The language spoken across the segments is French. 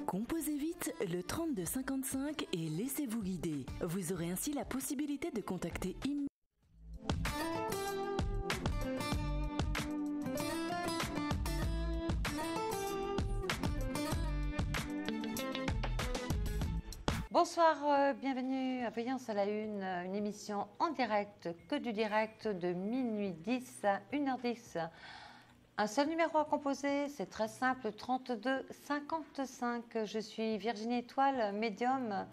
Composez vite le 3255 et laissez-vous guider. Vous aurez ainsi la possibilité de contacter immédiatement. Bonsoir, bienvenue à Voyance à la une émission en direct, que du direct de minuit 10 à 1h10. Un seul numéro à composer, c'est très simple, 32 55. Je suis Virginie Étoile, médium,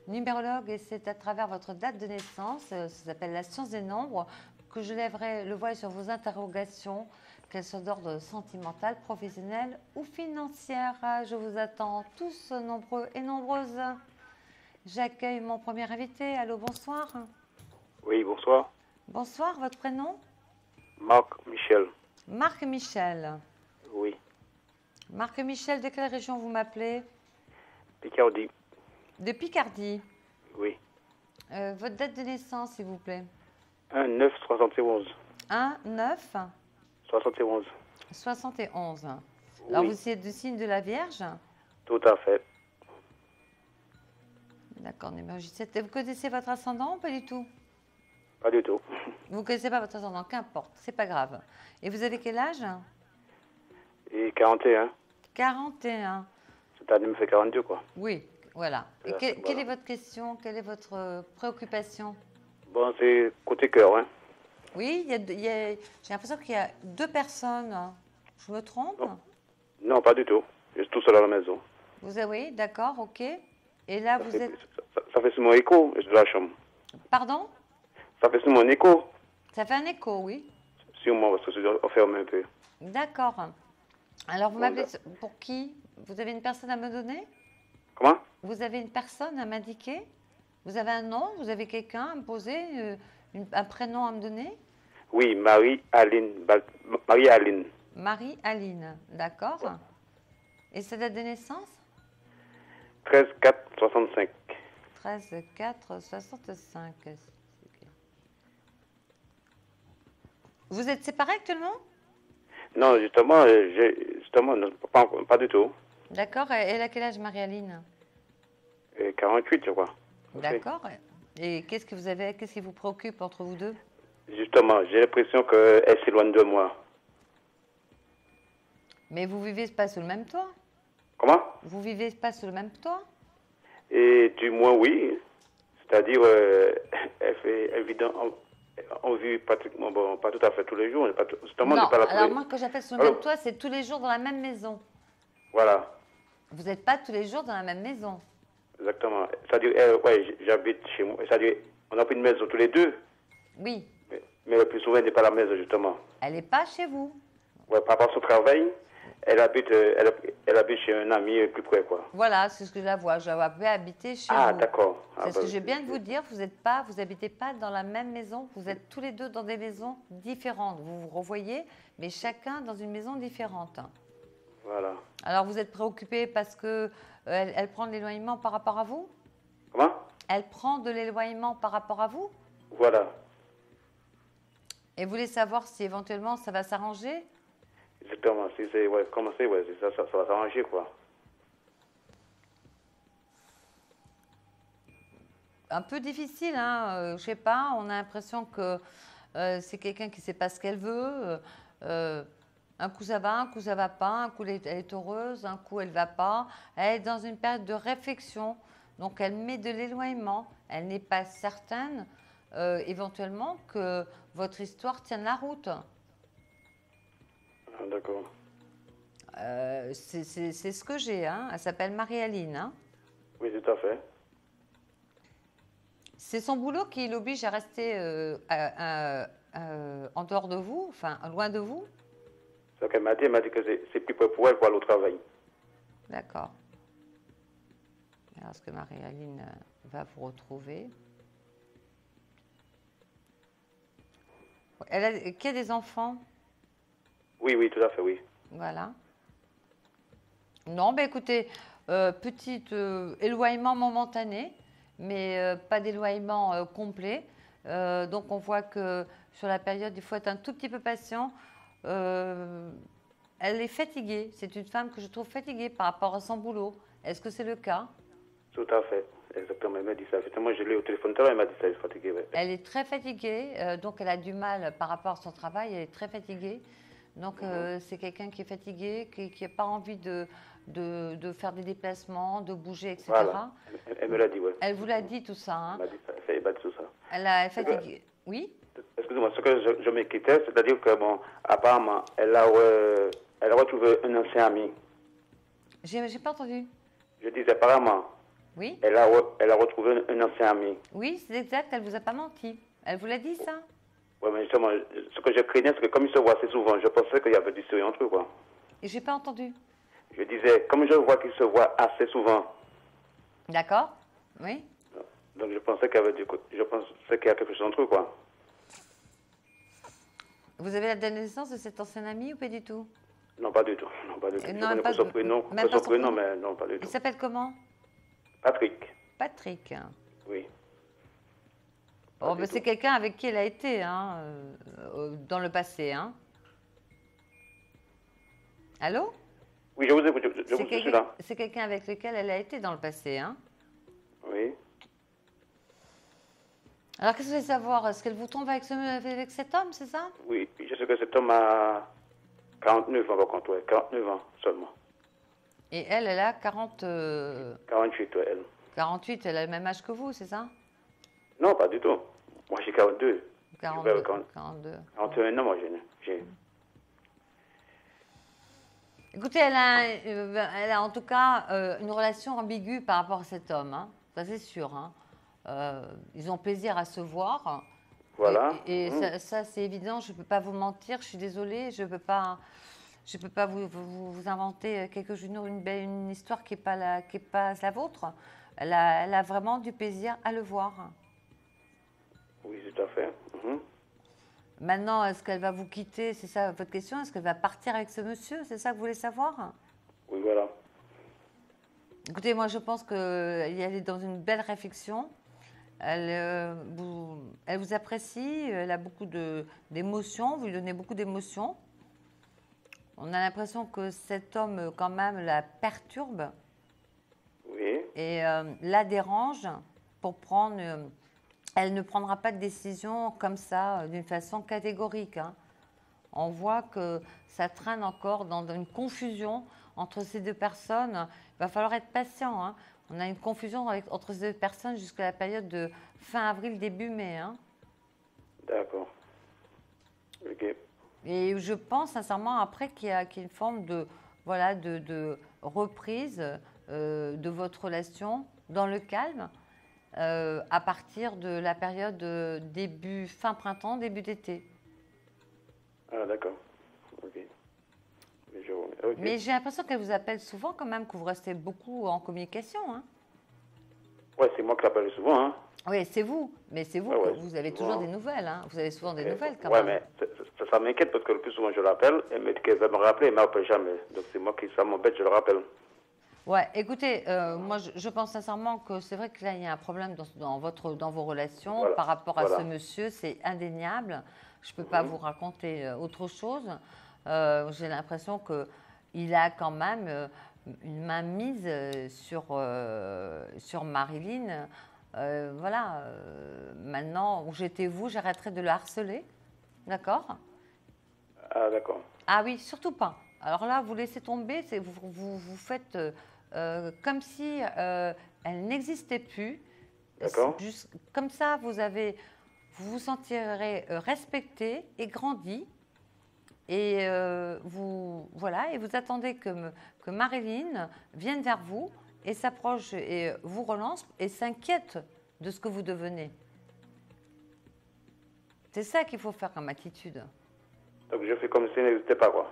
numérologue, et c'est à travers votre date de naissance, ça s'appelle la science des nombres, que je lèverai le voile sur vos interrogations, qu'elles soient d'ordre sentimental, professionnel ou financière. Je vous attends tous nombreux et nombreuses. J'accueille mon premier invité. Allô, bonsoir. Oui, bonsoir. Bonsoir, votre prénom? Marc Michel. Marc Michel. Oui. Marc Michel, de quelle région vous m'appelez? Picardie. De Picardie. Oui. Votre date de naissance, s'il vous plaît? 1-9-71. 1-9 71. 71. Oui. Alors, vous êtes du signe de la Vierge? Tout à fait. D'accord, numéro 17. Vous connaissez votre ascendant ou pas du tout? Pas du tout. Vous ne connaissez pas votre ascendant, qu'importe, c'est pas grave. Et vous avez quel âge? Et 41. 41. Cette année me fait 42, quoi. Oui, voilà. Et Voilà, quelle voilà. est votre question? Quelle est votre préoccupation? Bon, c'est côté cœur, hein. Oui, j'ai l'impression qu'il y a deux personnes. Je me trompe? Non, pas du tout. Je suis tout seul à la maison. Vous avez, oui, d'accord, ok. Et là, vous êtes... Ça fait sur mon écho, je suis de la chambre. Pardon? Ça fait sur mon écho, Ça fait un écho, oui. sur moi, parce que je suis enfermé un peu. D'accord. Alors, vous Bon, m'appelez pour qui? Vous avez une personne à me donner? Comment? Vous avez une personne à m'indiquer? Vous avez un nom? Vous avez quelqu'un à me poser? Un prénom à me donner? Oui, Marie-Aline. Marie-Aline. Marie-Aline, d'accord. Ouais. Et sa date de naissance? 13-4-65. 13-4-65. Vous êtes séparés actuellement? Non, justement, non, pas du tout. D'accord. Elle a quel âge, Marie-Aline? 48, je crois. D'accord. Et qu'est-ce qui vous préoccupe entre vous deux? Justement, j'ai l'impression qu'elle s'éloigne de moi. Mais vous vivez pas sous le même toit? Comment? Vous vivez pas sous le même toit? Et du moins, oui. C'est-à-dire, elle vit on vit pratiquement, bon, pas tout à fait tous les jours. Justement, on Non. n'est pas là tous Alors les... moi, quand j'appelle sous le Alors, même toit, c'est tous les jours dans la même maison. Voilà, Vous n'êtes pas tous les jours dans la même maison. exactement. C'est-à-dire, ouais, j'habite chez moi. C'est-à-dire, on a pris une maison tous les deux. Oui. Mais le plus souvent, elle n'est pas à la maison, justement. Elle n'est pas chez vous. Ouais, par rapport à son travail, elle habite chez un ami plus près, quoi. Voilà, c'est ce que je la vois. Je la vois pas habiter chez Ah, vous. d'accord. C'est ce que je viens de vous dire. Vous habitez pas dans la même maison. Vous êtes tous les deux dans des maisons différentes. Vous vous revoyez, mais chacun dans une maison différente. Voilà. Alors vous êtes préoccupé parce que elle prend de l'éloignement par rapport à vous? Comment? Elle prend de l'éloignement par rapport à vous? Voilà. Et vous voulez savoir si éventuellement ça va s'arranger? Exactement. Si c'est, ouais, commencer, ouais, ça va s'arranger, quoi. Un peu difficile, hein, je sais pas, on a l'impression que c'est quelqu'un qui ne sait pas ce qu'elle veut. Un coup ça va, un coup ça va pas, un coup elle est heureuse, un coup elle va pas. Elle est dans une période de réflexion, donc elle met de l'éloignement. Elle n'est pas certaine éventuellement que votre histoire tienne la route. Ah, d'accord. C'est ce que j'ai, hein. Elle s'appelle Marie-Aline. Hein. Oui, tout à fait. C'est son boulot qui l'oblige à rester en dehors de vous, enfin loin de vous. C'est ce qu'elle m'a dit. Elle m'a dit que c'est plus près pour elle pour aller au travail. D'accord. Alors, est-ce que Marie-Aline va vous retrouver? Qui a des enfants? Oui, oui, tout à fait, oui. Voilà. Non, ben écoutez, petit éloignement momentané, mais pas d'éloignement complet. Donc on voit que sur la période, il faut être un tout petit peu patient. elle est fatiguée. C'est une femme que je trouve fatiguée par rapport à son boulot. Est-ce que c'est le cas? Tout à fait. Exactement, elle m'a dit ça. Moi, je l'ai au téléphone tout à l'heure, elle m'a dit ça, elle est fatiguée. Ouais. Elle est très fatiguée, donc elle a du mal par rapport à son travail, elle est très fatiguée. Donc c'est quelqu'un qui est fatigué, qui n'a pas envie de faire des déplacements, de bouger, etc. Voilà. Elle me l'a dit, oui. Elle vous l'a dit tout ça, hein? Elle m'a dit ça, elle m'a dit tout ça. Elle est fatiguée. Oui? Excusez-moi, ce que je m'inquiétais, c'est-à-dire que, bon, apparemment, elle a retrouvé un ancien ami. J'ai pas entendu. Je disais, apparemment, Oui? elle a retrouvé un ancien ami. Oui, c'est exact, elle vous a pas menti. Elle vous l'a dit, ça? Oui, mais justement, ce que je craignais, c'est que comme ils se voient assez souvent, je pensais qu'il y avait du sérieux entre eux, quoi. Et j'ai pas entendu. Je disais, comme je vois qu'ils se voient assez souvent, D'accord? Oui? donc je pensais qu'il y avait qu'il y a quelque chose entre eux, quoi. Vous avez la date de naissance de cet ancien ami ou pas du tout? Non, pas du tout. Non, pas du tout. Non, Je même connais pas pas son de- prénom, même pas son prénom. mais non, pas du Il tout. s'appelle comment? Patrick, Patrick. oui. Bon, Pas ben, du c'est tout. quelqu'un avec qui elle a été hein, dans le passé. Hein. Allô? Oui, je vous écoute, je vous suis là. C'est quelqu'un avec lequel elle a été dans le passé. Hein. Oui. Alors, qu'est-ce que vous voulez savoir? Est-ce qu'elle vous trompe avec cet homme, c'est ça? Oui, je sais que cet homme a 49 ans, par contre, ouais, 49 ans seulement. Et elle a 48, ouais, elle. 48, elle a le même âge que vous, c'est ça? Non, pas du tout. Moi, j'ai 42. 42. 41 ans, moi, j'ai. Écoutez, elle a en tout cas une relation ambiguë par rapport à cet homme. Hein. Ça, c'est sûr. Hein. Ils ont plaisir à se voir. Voilà. Et ça c'est évident. Je ne peux pas vous mentir. Je suis désolée. Je ne peux pas vous inventer une histoire qui n'est pas la vôtre. Elle a vraiment du plaisir à le voir. Oui, tout à fait. Mhm. Maintenant, est-ce qu'elle va vous quitter? C'est ça votre question? Est-ce qu'elle va partir avec ce monsieur? C'est ça que vous voulez savoir? Oui, voilà. Écoutez, moi je pense qu'elle est dans une belle réflexion. Elle vous apprécie, elle a beaucoup d'émotions, vous lui donnez beaucoup d'émotions. On a l'impression que cet homme, quand même, la perturbe Oui. et la dérange pour prendre. Elle ne prendra pas de décision comme ça, d'une façon catégorique. Hein. On voit que ça traîne encore dans une confusion entre ces deux personnes. Il va falloir être patient. Hein. On a une confusion entre ces deux personnes jusqu'à la période de fin avril, début mai. Hein. D'accord. Ok. Et je pense sincèrement après qu'il y a une forme de reprise de votre relation dans le calme à partir de la période fin printemps, début d'été. Ah, d'accord. Ok. Mais j'ai l'impression qu'elle vous appelle souvent quand même, que vous restez beaucoup en communication. Hein. Ouais, c'est moi qui l'appelle souvent, hein. Oui, c'est vous. Mais c'est vous Ah ouais, que vous avez souvent. toujours des nouvelles. Hein. Vous avez souvent des nouvelles quand ouais, même. mais ça m'inquiète parce que le plus souvent je l'appelle, elle me dit qu'elle va me rappeler, elle ne me rappelle jamais. Donc c'est moi qui, ça m'embête, je le rappelle. Ouais, écoutez, moi je pense sincèrement que c'est vrai que là il y a un problème dans vos relations Voilà, par rapport à voilà. ce monsieur, c'est indéniable. Je ne peux pas vous raconter autre chose. J'ai l'impression qu'il a quand même une main mise sur Marilyn. Voilà, maintenant, où j'étais vous, j'arrêterai de le harceler. D'accord? Ah, d'accord. Ah oui, surtout pas. Alors là, vous laissez tomber, vous faites comme si elle n'existait plus. D'accord. Comme ça, vous vous sentirez respecté et grandi. Et voilà, et vous attendez que Marilyn vienne vers vous et s'approche et vous relance et s'inquiète de ce que vous devenez. C'est ça qu'il faut faire comme attitude. Donc je fais comme si elle n'existait pas, quoi.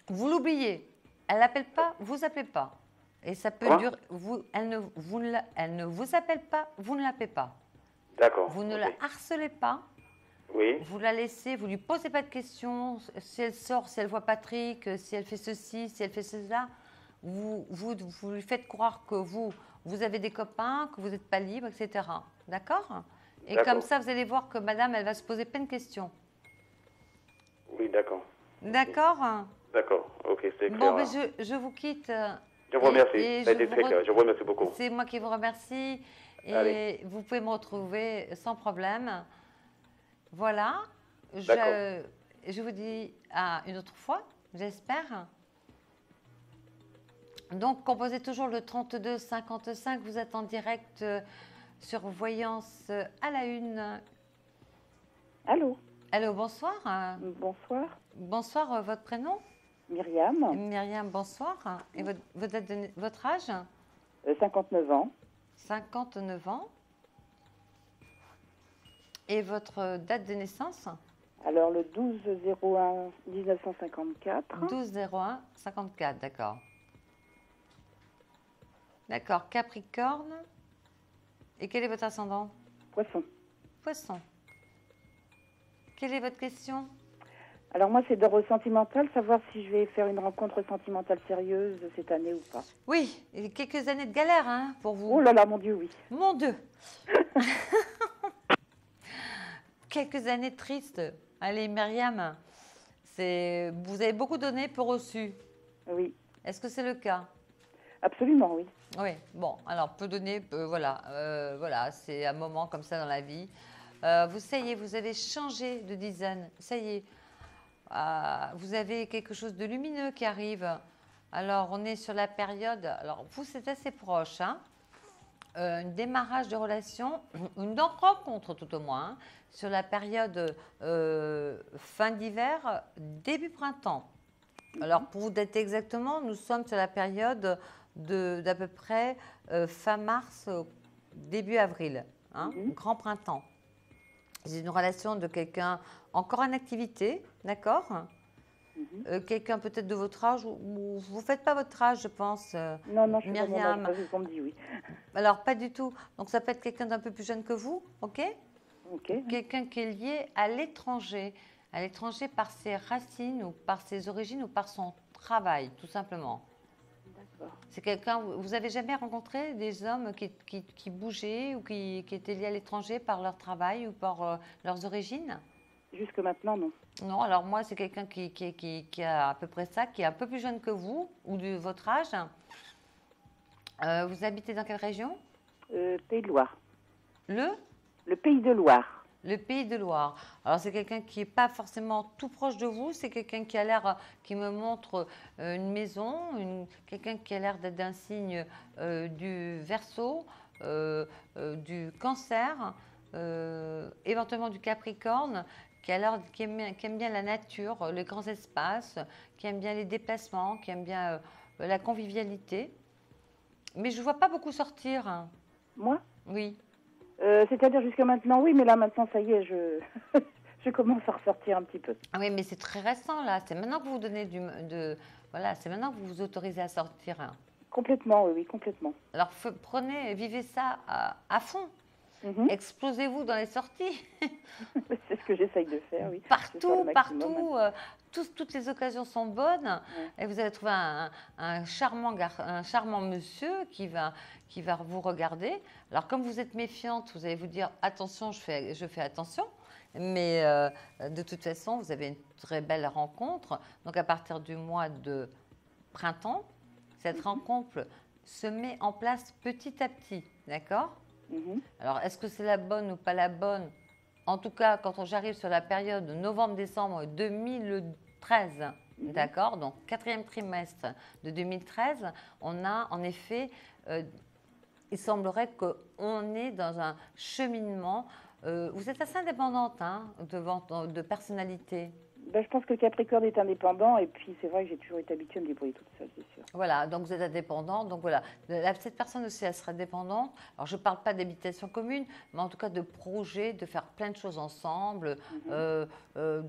Vous l'oubliez. Elle n'appelle pas, vous appelez pas. Et ça peut Quoi durer. Elle ne vous appelle pas, vous ne l'appelez pas. D'accord. Vous ne ok. la harcelez pas. Oui. Vous la laissez, vous lui posez pas de questions. Si elle sort, si elle voit Patrick, si elle fait ceci, si elle fait cela, vous lui faites croire que vous avez des copains, que vous n'êtes pas libre, etc. D'accord? Et D'accord. comme ça, vous allez voir que madame, elle va se poser plein de questions. Oui, d'accord. D'accord? D'accord. c'est Bon, clair. mais je vous quitte. Je vous remercie. et Ça a je été vous très clair. Je vous remercie beaucoup. C'est moi qui vous remercie. Et Allez. vous pouvez me retrouver sans problème. Voilà. D'accord. Je vous dis à une autre fois, j'espère. Donc, composez toujours le 32 55. Vous êtes en direct sur Voyance à la une. Allô, Allô, bonsoir. bonsoir. Bonsoir, votre prénom? Myriam, Myriam, bonsoir. Et votre âge? 59 ans. 59 ans. Et votre date de naissance? Alors le 12-01 1954. 12-01 54, d'accord. D'accord, Capricorne. Et quel est votre ascendant? Poisson. Poisson. Quelle est votre question? Alors moi c'est d'ordre sentimental, savoir si je vais faire une rencontre sentimentale sérieuse cette année ou pas. Oui, et quelques années de galère hein, pour vous. Oh là là, mon Dieu, oui. Mon Dieu. Quelques années tristes. Allez, Myriam, vous avez beaucoup donné, peu reçu. Oui, Est-ce que c'est le cas? absolument, oui. Oui, bon, alors peu donner, voilà, c'est un moment comme ça dans la vie. Ça y est, vous avez changé de dizaine, ça y est. Vous avez quelque chose de lumineux qui arrive. Alors, on est sur la période, alors vous, c'est assez proche, hein, un démarrage de relation, une rencontre tout au moins, hein, sur la période fin d'hiver, début printemps. Alors, pour vous dater exactement, nous sommes sur la période d'à peu près fin mars, début avril, hein, grand printemps. C'est une relation de quelqu'un encore en activité, d'accord? Quelqu'un peut-être de votre âge, ou vous ne faites pas votre âge, je pense, Non, non, je suis Myriam. pas qu'on me dit oui. Alors, pas du tout. Donc, ça peut être quelqu'un d'un peu plus jeune que vous, ok? Ok, Quelqu'un qui est lié à l'étranger par ses racines ou par ses origines ou par son travail, tout simplement. d'accord. C'est quelqu'un, vous avez jamais rencontré des hommes qui bougeaient ou qui étaient liés à l'étranger par leur travail ou par leurs origines? Jusque maintenant, non. Non, alors moi, c'est quelqu'un qui a à peu près ça, qui est un peu plus jeune que vous ou de votre âge. Vous habitez dans quelle région? Pays de Loire. Le Pays de Loire. Le Pays de Loire. Alors, c'est quelqu'un qui n'est pas forcément tout proche de vous. C'est quelqu'un qui a l'air, qui me montre une maison, quelqu'un qui a l'air d'être d'un signe du Verseau, du Cancer, éventuellement du Capricorne, qui aime bien la nature, les grands espaces, qui aime bien les déplacements, qui aime bien la convivialité. Mais je ne vois pas beaucoup sortir. Hein. Moi Oui. C'est-à-dire jusqu'à maintenant, oui, mais là maintenant, ça y est, je commence à ressortir un petit peu. Ah oui, mais c'est très récent là. C'est maintenant que vous donnez voilà, c'est maintenant que vous vous autorisez à sortir. Hein. Complètement, oui, complètement. Alors vivez ça à fond. Explosez-vous dans les sorties. C'est ce que j'essaye de faire, oui. Partout, toutes les occasions sont bonnes. Et vous allez trouver un charmant monsieur qui va vous regarder. Alors, comme vous êtes méfiante, vous allez vous dire attention, je fais attention. Mais de toute façon, vous avez une très belle rencontre. Donc, à partir du mois de printemps, cette rencontre se met en place petit à petit. D'accord? Alors, est-ce que c'est la bonne ou pas la bonne? En tout cas, quand j'arrive sur la période novembre-décembre 2013, d'accord, donc 4e trimestre de 2013, on a en effet, il semblerait qu'on est dans un cheminement. Vous êtes assez indépendante hein, de personnalité. Ben, je pense que Capricorne est indépendant et puis c'est vrai que j'ai toujours été habituée à me débrouiller toute seule, c'est sûr. Voilà, donc vous êtes indépendante. Donc voilà, cette personne aussi, elle sera dépendante. Alors je ne parle pas d'habitation commune, mais en tout cas de projets, de faire plein de choses ensemble, de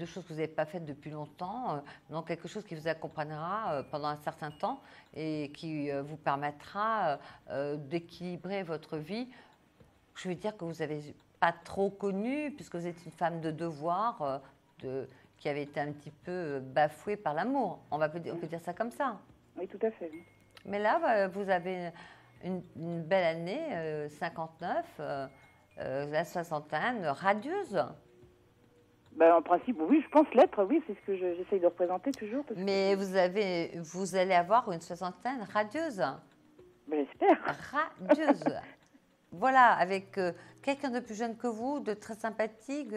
choses que vous n'avez pas faites depuis longtemps. Donc quelque chose qui vous accompagnera pendant un certain temps et qui vous permettra d'équilibrer votre vie. Je veux dire que vous n'avez pas trop connu, puisque vous êtes une femme de devoir, qui avait été un petit peu bafouée par l'amour. On peut dire ça comme ça. Oui, tout à fait. Oui. Mais là, vous avez une belle année, 59, la soixantaine, radieuse. Ben, en principe, oui, je pense l'être, oui, c'est ce que j'essaye de représenter toujours. Parce Mais vous allez avoir une soixantaine radieuse. ben, j'espère. Radieuse. Voilà, avec quelqu'un de plus jeune que vous, de très sympathique,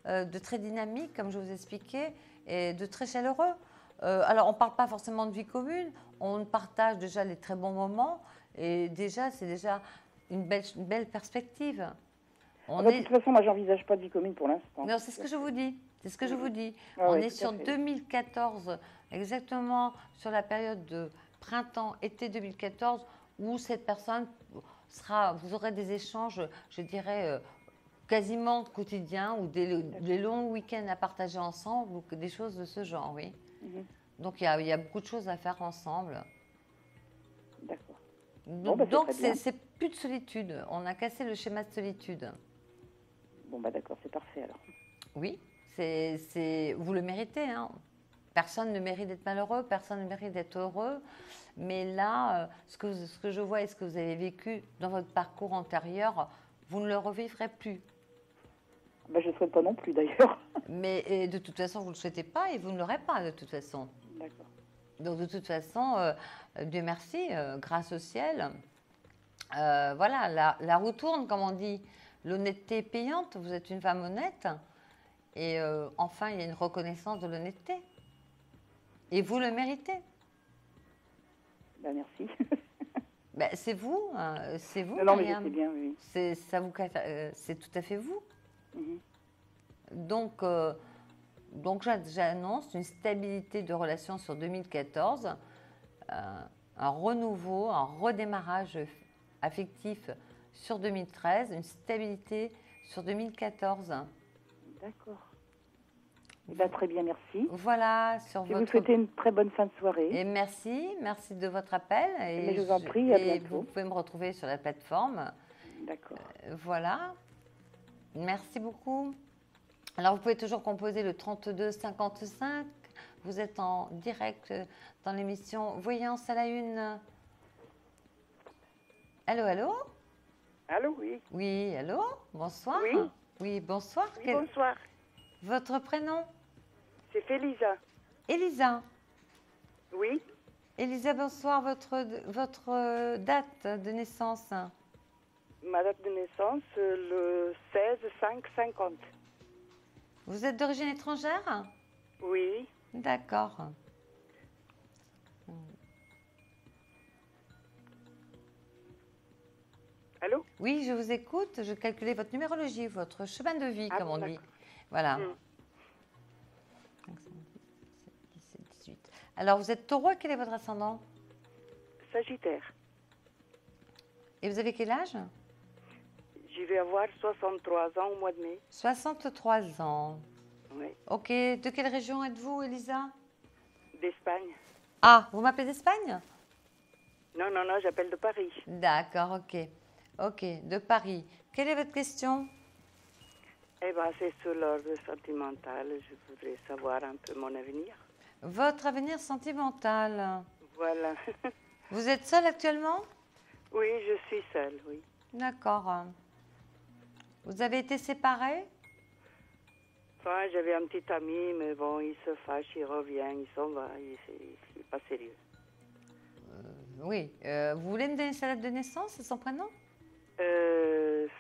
de très dynamique, comme je vous expliquais, et de très chaleureux. Alors, on ne parle pas forcément de vie commune, on partage déjà les très bons moments, et déjà, c'est déjà une belle perspective. De toute façon, moi, j'envisage pas de vie commune pour l'instant. Non, c'est ce que je vous dis. C'est ce que je vous dis. Ah on ouais, est tout à sur fait. 2014, exactement sur la période de printemps-été 2014, où cette personne vous aurez des échanges, je dirais, quasiment quotidiens, ou des longs week-ends à partager ensemble, ou des choses de ce genre, oui. Mhm. Donc, il y a beaucoup de choses à faire ensemble. D'accord. Bon, bah, Donc, très bien. c'est plus de solitude. On a cassé le schéma de solitude. Bon, bah d'accord, c'est parfait alors. Oui, vous le méritez. Hein. Personne ne mérite d'être malheureux, personne ne mérite d'être heureux. Mais là, ce que je vois et ce que vous avez vécu dans votre parcours antérieur, vous ne le revivrez plus. Bah, je ne souhaite pas non plus d'ailleurs. Mais de toute façon, vous ne le souhaitez pas et vous ne l'aurez pas de toute façon. D'accord. Donc de toute façon, Dieu merci, grâce au ciel, voilà, la roue tourne, comme on dit. L'honnêteté est payante, vous êtes une femme honnête. Et enfin, il y a une reconnaissance de l'honnêteté. Et vous le méritez. Bah, merci. Ben, c'est vous, c'est vous, Non, mais je Myriam. sais bien, oui. C'est tout à fait vous. Mhm. Donc j'annonce une stabilité de relation sur 2014, un renouveau, un redémarrage affectif sur 2013, une stabilité sur 2014. D'accord. Eh ben, très bien, merci. Voilà, sur Je vous votre... souhaite une très bonne fin de soirée. Et merci de votre appel. Mais je vous en prie, à et bientôt. vous pouvez me retrouver sur la plateforme. D'accord. Voilà. Merci beaucoup. Alors, vous pouvez toujours composer le 32 55. Vous êtes en direct dans l'émission Voyance à la une. Allô, allô? Allô, oui. Oui, allô? Bonsoir. Oui. Oui, bonsoir. Oui, bonsoir. Votre prénom? C'est Félisa. Elisa. Oui. Elisa, bonsoir. Votre date de naissance? Ma date de naissance, le 16-5-50. Vous êtes d'origine étrangère? Oui. D'accord. Allô? Oui, je vous écoute. Je calculais votre numérologie, votre chemin de vie, Ah, comme on dit. d'accord. Voilà. 5, 17, 18. Alors, vous êtes taureau, quel est votre ascendant? Sagittaire. Et vous avez quel âge? Je vais avoir 63 ans au mois de mai. 63 ans. Oui. Ok. De quelle région êtes-vous, Elisa? D'Espagne. Ah, vous m'appelez d'Espagne? Non, non, non, j'appelle de Paris. D'accord, ok. Ok, de Paris. Quelle est votre question? Eh bien, c'est sur l'ordre sentimental. Je voudrais savoir un peu mon avenir. Votre avenir sentimental. Voilà. Vous êtes seule actuellement? Oui, je suis seule, oui. D'accord. Vous avez été séparés? Enfin, j'avais un petit ami, mais bon, il se fâche, il revient, il s'en va, il n'est pas sérieux. Oui. Vous voulez me donner sa date de naissance et son prénom?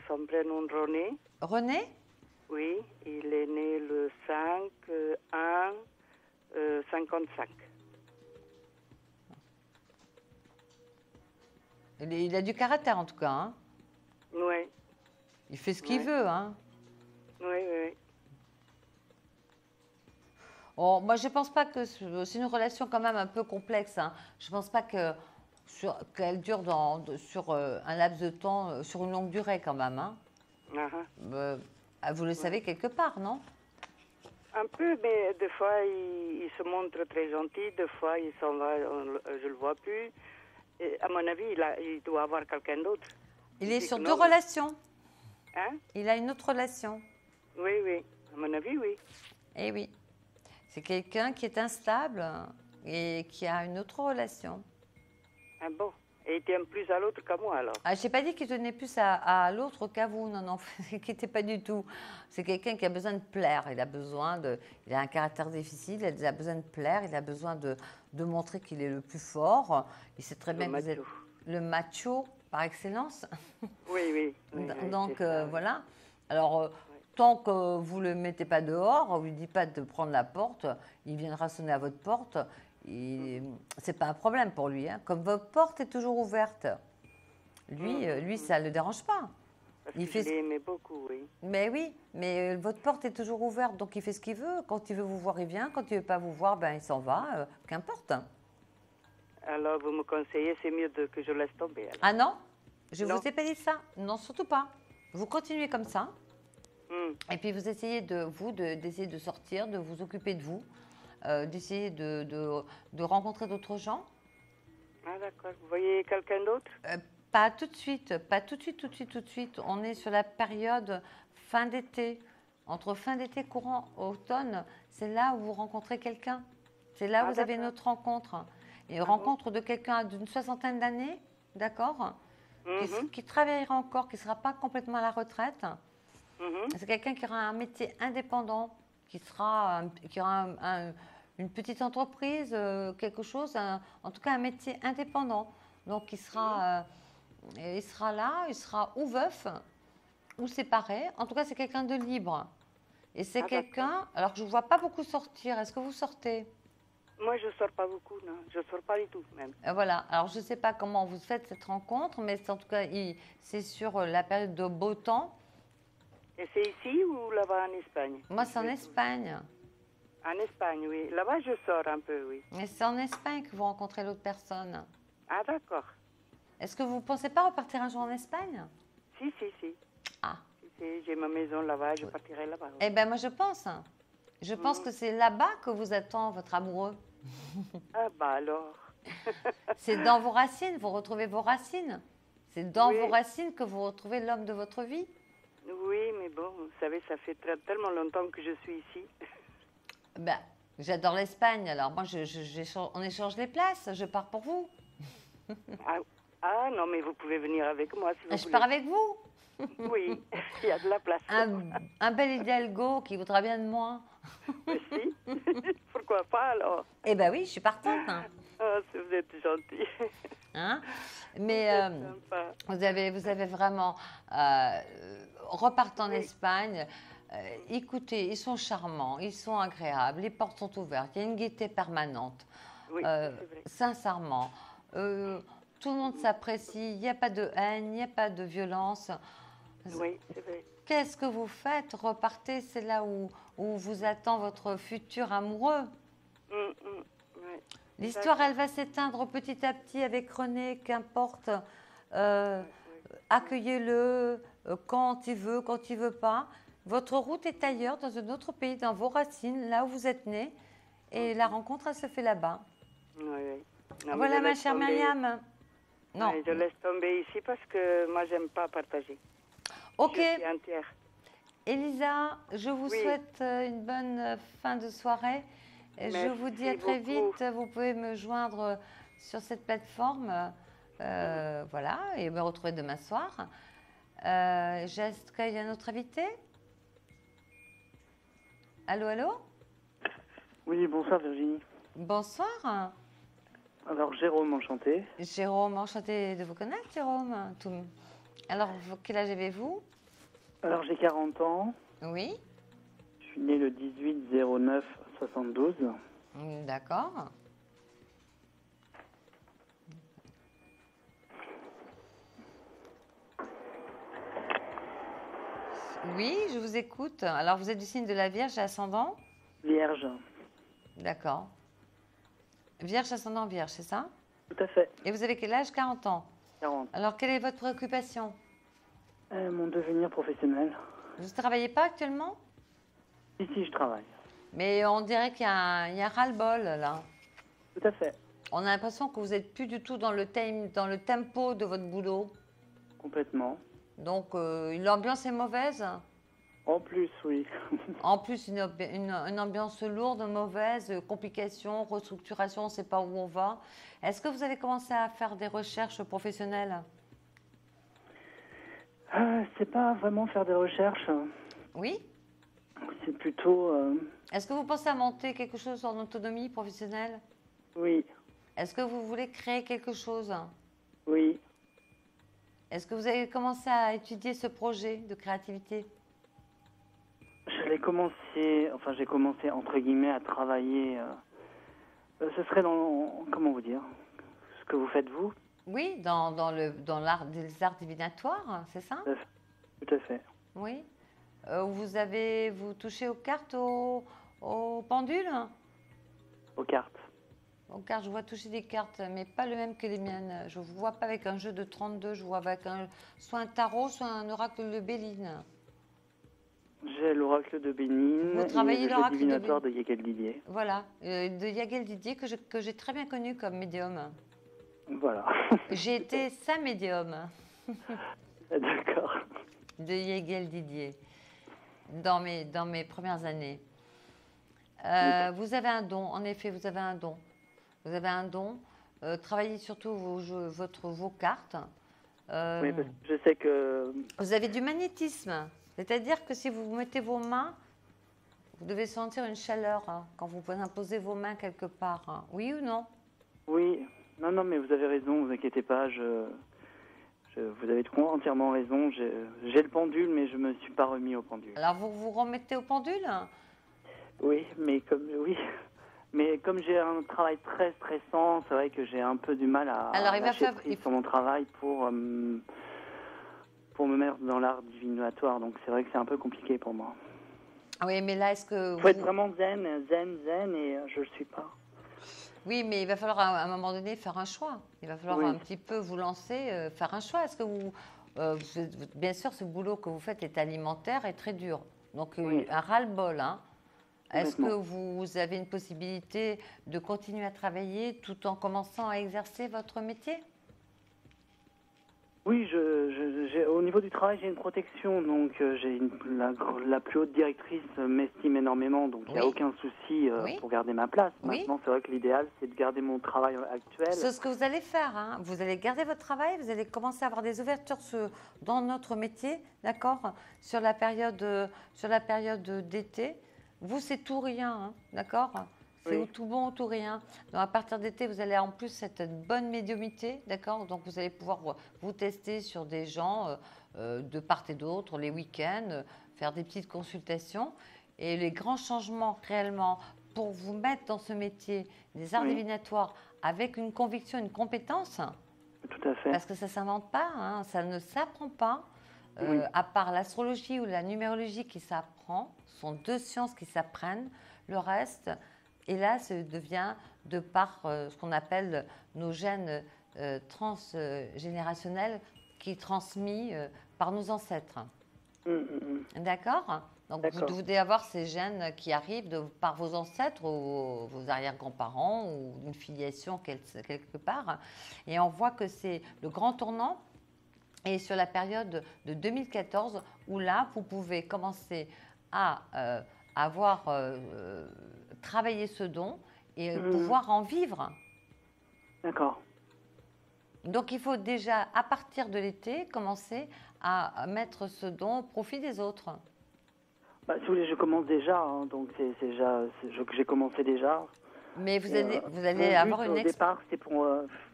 Son prénom René. René? Oui, il est né le 5-1-55. Il a du caractère en tout cas. Hein. Oui, Il fait ce qu'il Ouais. veut. Hein. oui, oui. Oh, moi, je ne pense pas que c'est une relation quand même un peu complexe. Hein. Je ne pense pas qu'elle dure sur un laps de temps, sur une longue durée quand même. Hein. Vous le savez quelque part, non? Un peu, mais des fois, il se montre très gentil, des fois, il s'en va, je le vois plus. Et à mon avis, il doit avoir quelqu'un d'autre. Il est dit sur que deux non. relations. Hein? Il a une autre relation. Oui, oui, à mon avis, oui. Eh oui. C'est quelqu'un qui est instable et qui a une autre relation. Ah bon? Et il tient plus à l'autre qu'à moi, alors. Ah, je n'ai pas dit qu'il tenait plus à l'autre qu'à vous, non, non, qui n'était pas du tout. C'est quelqu'un qui a besoin de plaire, il a un caractère difficile, il a besoin de plaire, il a besoin de montrer qu'il est le plus fort. Il sait très bien que vous êtes le macho par excellence. Oui. Donc, ça, oui. voilà. Alors, tant que vous ne le mettez pas dehors, on ne lui dit pas de prendre la porte, il viendra sonner à votre porte. C'est pas un problème pour lui, hein. Comme votre porte est toujours ouverte, lui ça ne le dérange pas. Parce Il que fait je l'aimais beaucoup, oui. Mais oui, mais votre porte est toujours ouverte, donc il fait ce qu'il veut. Quand il veut vous voir, il vient. Quand il ne veut pas vous voir, ben, il s'en va, qu'importe. Alors, vous me conseillez, c'est mieux que je laisse tomber. Alors. Ah non, je ne Non. vous ai pas dit ça. Non, surtout pas. Vous continuez comme ça. Hmm. Et puis vous essayez d'essayer de sortir, de vous occuper de vous, d'essayer de rencontrer d'autres gens. Ah, d'accord. Vous voyez quelqu'un d'autre? Pas tout de suite, pas tout de suite. On est sur la période fin d'été. Entre fin d'été, courant automne, c'est là où vous rencontrez quelqu'un. C'est là où vous avez notre rencontre. Et une rencontre de quelqu'un d'une 60aine d'années, d'accord, qui travaillera encore, qui ne sera pas complètement à la retraite. C'est quelqu'un qui aura un métier indépendant, qui aura une petite entreprise, quelque chose, en tout cas un métier indépendant. Donc il sera là, il sera ou veuf ou séparé. En tout cas, c'est quelqu'un de libre. Et c'est quelqu'un, alors que je ne vous vois pas beaucoup sortir. Est-ce que vous sortez? Moi, je ne sors pas beaucoup, non. Je ne sors pas du tout, même. Voilà. Alors, je ne sais pas comment vous faites cette rencontre, mais en tout cas, c'est sur la période de beau temps. Et c'est ici ou là-bas en Espagne? Moi, c'est en Espagne. En Espagne, oui. Là-bas, je sors un peu, oui. Et c'est en Espagne que vous rencontrez l'autre personne. Ah, d'accord. Est-ce que vous ne pensez pas repartir un jour en Espagne? Si. Ah. Si, j'ai ma maison là-bas, je partirai là-bas. Oui. Eh bien, moi, je pense. Je pense que c'est là-bas que vous attend votre amoureux. Ah, bah alors. C'est dans vos racines, vous retrouvez vos racines. C'est dans vos racines que vous retrouvez l'homme de votre vie. Oui, mais bon, vous savez, ça fait tellement longtemps que je suis ici. Ben, j'adore l'Espagne, alors moi, on échange les places, je pars pour vous. Ah, non, mais vous pouvez venir avec moi si vous voulez. Je pars avec vous. Oui, il y a de la place. Un bel Hidalgo qui voudra bien de moi. Mais si, pourquoi pas alors? Eh ben oui, je suis partante. Ah, vous êtes gentil. Hein? Mais vous avez vraiment repartent en Espagne. Écoutez, ils sont charmants, ils sont agréables, les portes sont ouvertes, il y a une gaieté permanente. Oui, c'est vrai. Sincèrement, tout le monde s'apprécie, il n'y a pas de haine, il n'y a pas de violence. Oui, c'est vrai. Qu'est-ce que vous faites? Repartez, c'est là où vous attend votre futur amoureux. Ouais. L'histoire, elle va s'éteindre petit à petit avec René, qu'importe. Accueillez-le quand il veut pas. Votre route est ailleurs, dans un autre pays, dans vos racines, là où vous êtes né. Et la rencontre, elle se fait là-bas. Oui. Non, Voilà, ma chère Myriam. Non. Oui, je laisse tomber ici parce que moi, j'aime pas partager. Ok. Je suis entière. Elisa, je vous souhaite une bonne fin de soirée. Je vous dis à très vite. Vous pouvez me joindre sur cette plateforme. Voilà, et me retrouver demain soir. Est-ce qu'il y a un autre invité? Allô? Oui, bonsoir Virginie. Bonsoir. Alors Jérôme, enchanté. Jérôme, enchanté de vous connaître, Jérôme. Alors, quel âge avez-vous? Alors j'ai 40 ans. Oui. Je suis né le 18/09/72. D'accord. Oui, je vous écoute. Alors, vous êtes du signe de la Vierge et ascendant? Vierge. D'accord. Vierge, ascendant Vierge, c'est ça? Tout à fait. Et vous avez quel âge? 40 ans. 40. Alors, quelle est votre préoccupation? Mon devenir professionnel. Vous ne travaillez pas actuellement? Si, je travaille. Mais on dirait qu'il y a un ras-le-bol, là. Tout à fait. On a l'impression que vous n'êtes plus du tout dans le tempo de votre boulot. Complètement. Donc, l'ambiance est mauvaise? En plus, oui. En plus, une ambiance lourde, mauvaise, complications, restructuration, on ne sait pas où on va. Est-ce que vous avez commencé à faire des recherches professionnelles? C'est pas vraiment faire des recherches. Oui. C'est plutôt... Est-ce que vous pensez à monter quelque chose en autonomie professionnelle? oui, Est-ce que vous voulez créer quelque chose? oui. Est-ce que vous avez commencé à étudier ce projet de créativité? J'ai commencé entre guillemets à travailler. Ce serait dans, comment vous dire, ce que vous faites vous? Oui, dans l'art des arts divinatoires, c'est ça? Tout à fait. Oui. Vous touchez aux cartes, aux pendules? Aux cartes. Aux cartes, je vois toucher des cartes, mais pas le même que les miennes. Je ne vous vois pas avec un jeu de 32, je vois avec soit un tarot, soit un oracle de Béline. J'ai l'oracle de Bénigne Vous travaillez et le l'oracle de divinatoire de Yagel Didier. Voilà, de Yagel Didier que j'ai très bien connu comme médium. Voilà. J'ai été sa médium D'accord. de Yagel Didier dans mes premières années. Vous avez un don, en effet, vous avez un don. Vous avez un don. Travaillez surtout vos cartes. Oui, parce que je sais que... Vous avez du magnétisme. C'est-à-dire que si vous mettez vos mains, vous devez sentir une chaleur quand vous imposez vos mains quelque part. Oui ou non? Oui. Non, mais vous avez raison, vous inquiétez pas. Vous avez entièrement raison. J'ai le pendule, mais je me suis pas remis au pendule. Alors vous vous remettez au pendule? Oui, mais comme j'ai un travail très stressant, c'est vrai que j'ai un peu du mal à lâcher prise sur mon travail pour me mettre dans l'art divinatoire. Donc c'est vrai que c'est un peu compliqué pour moi. Oui, mais là, est-ce que... Il faut être vraiment zen, et je le suis pas. Oui, mais il va falloir à un moment donné faire un choix. Il va falloir un petit peu vous lancer, faire un choix. Est-ce que bien sûr, ce boulot que vous faites est alimentaire et très dur. Donc un ras-le-bol, hein. Est-ce que vous avez une possibilité de continuer à travailler tout en commençant à exercer votre métier? Oui, au niveau du travail, j'ai une protection, donc la plus haute directrice m'estime énormément, donc il n'y a aucun souci pour garder ma place. Maintenant, c'est vrai que l'idéal, c'est de garder mon travail actuel. C'est ce que vous allez faire, hein. Vous allez garder votre travail, vous allez commencer à avoir des ouvertures dans notre métier, d'accord, sur la période d'été. Vous, c'est tout rien, hein, d'accord? C'est tout bon ou tout rien. Donc, à partir d'été, vous allez en plus cette bonne médiumité, d'accord? Donc, vous allez pouvoir vous tester sur des gens de part et d'autre, les week-ends, faire des petites consultations. Et les grands changements, réellement, pour vous mettre dans ce métier des arts divinatoires avec une conviction, une compétence. Tout à fait. Parce que ça ne s'invente pas, hein, ça ne s'apprend pas. À part l'astrologie ou la numérologie qui s'apprend, ce sont deux sciences qui s'apprennent. Le reste... Et là, ça devient, de par ce qu'on appelle nos gènes transgénérationnels, qui est transmis par nos ancêtres. D'accord? Donc, vous devez avoir ces gènes qui arrivent par vos ancêtres ou vos arrière-grands-parents ou une filiation quelque part. Et on voit que c'est le grand tournant. Et sur la période de 2014, où là, vous pouvez commencer à avoir travaillé ce don et pouvoir en vivre. D'accord. Donc, il faut déjà, à partir de l'été, commencer à mettre ce don au profit des autres. Si vous voulez, je commence déjà, hein, donc j'ai commencé déjà. Mais vous allez avoir une expérience. Au départ, c'est pour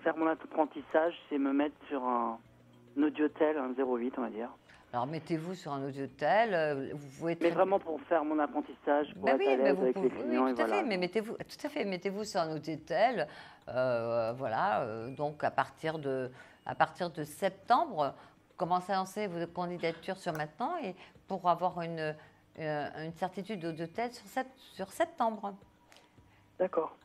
faire mon apprentissage, c'est me mettre sur un audiotel, un 08, on va dire. Alors, mettez-vous sur un audiotel. Vous pouvez mais vraiment pour faire mon apprentissage, pour être à l'aise avec les clients. Tout à fait, mais mettez-vous sur un audiotel. Donc, à partir de septembre, commencez à lancer vos candidatures sur maintenant et pour avoir une certitude d'audiotel sur septembre. D'accord.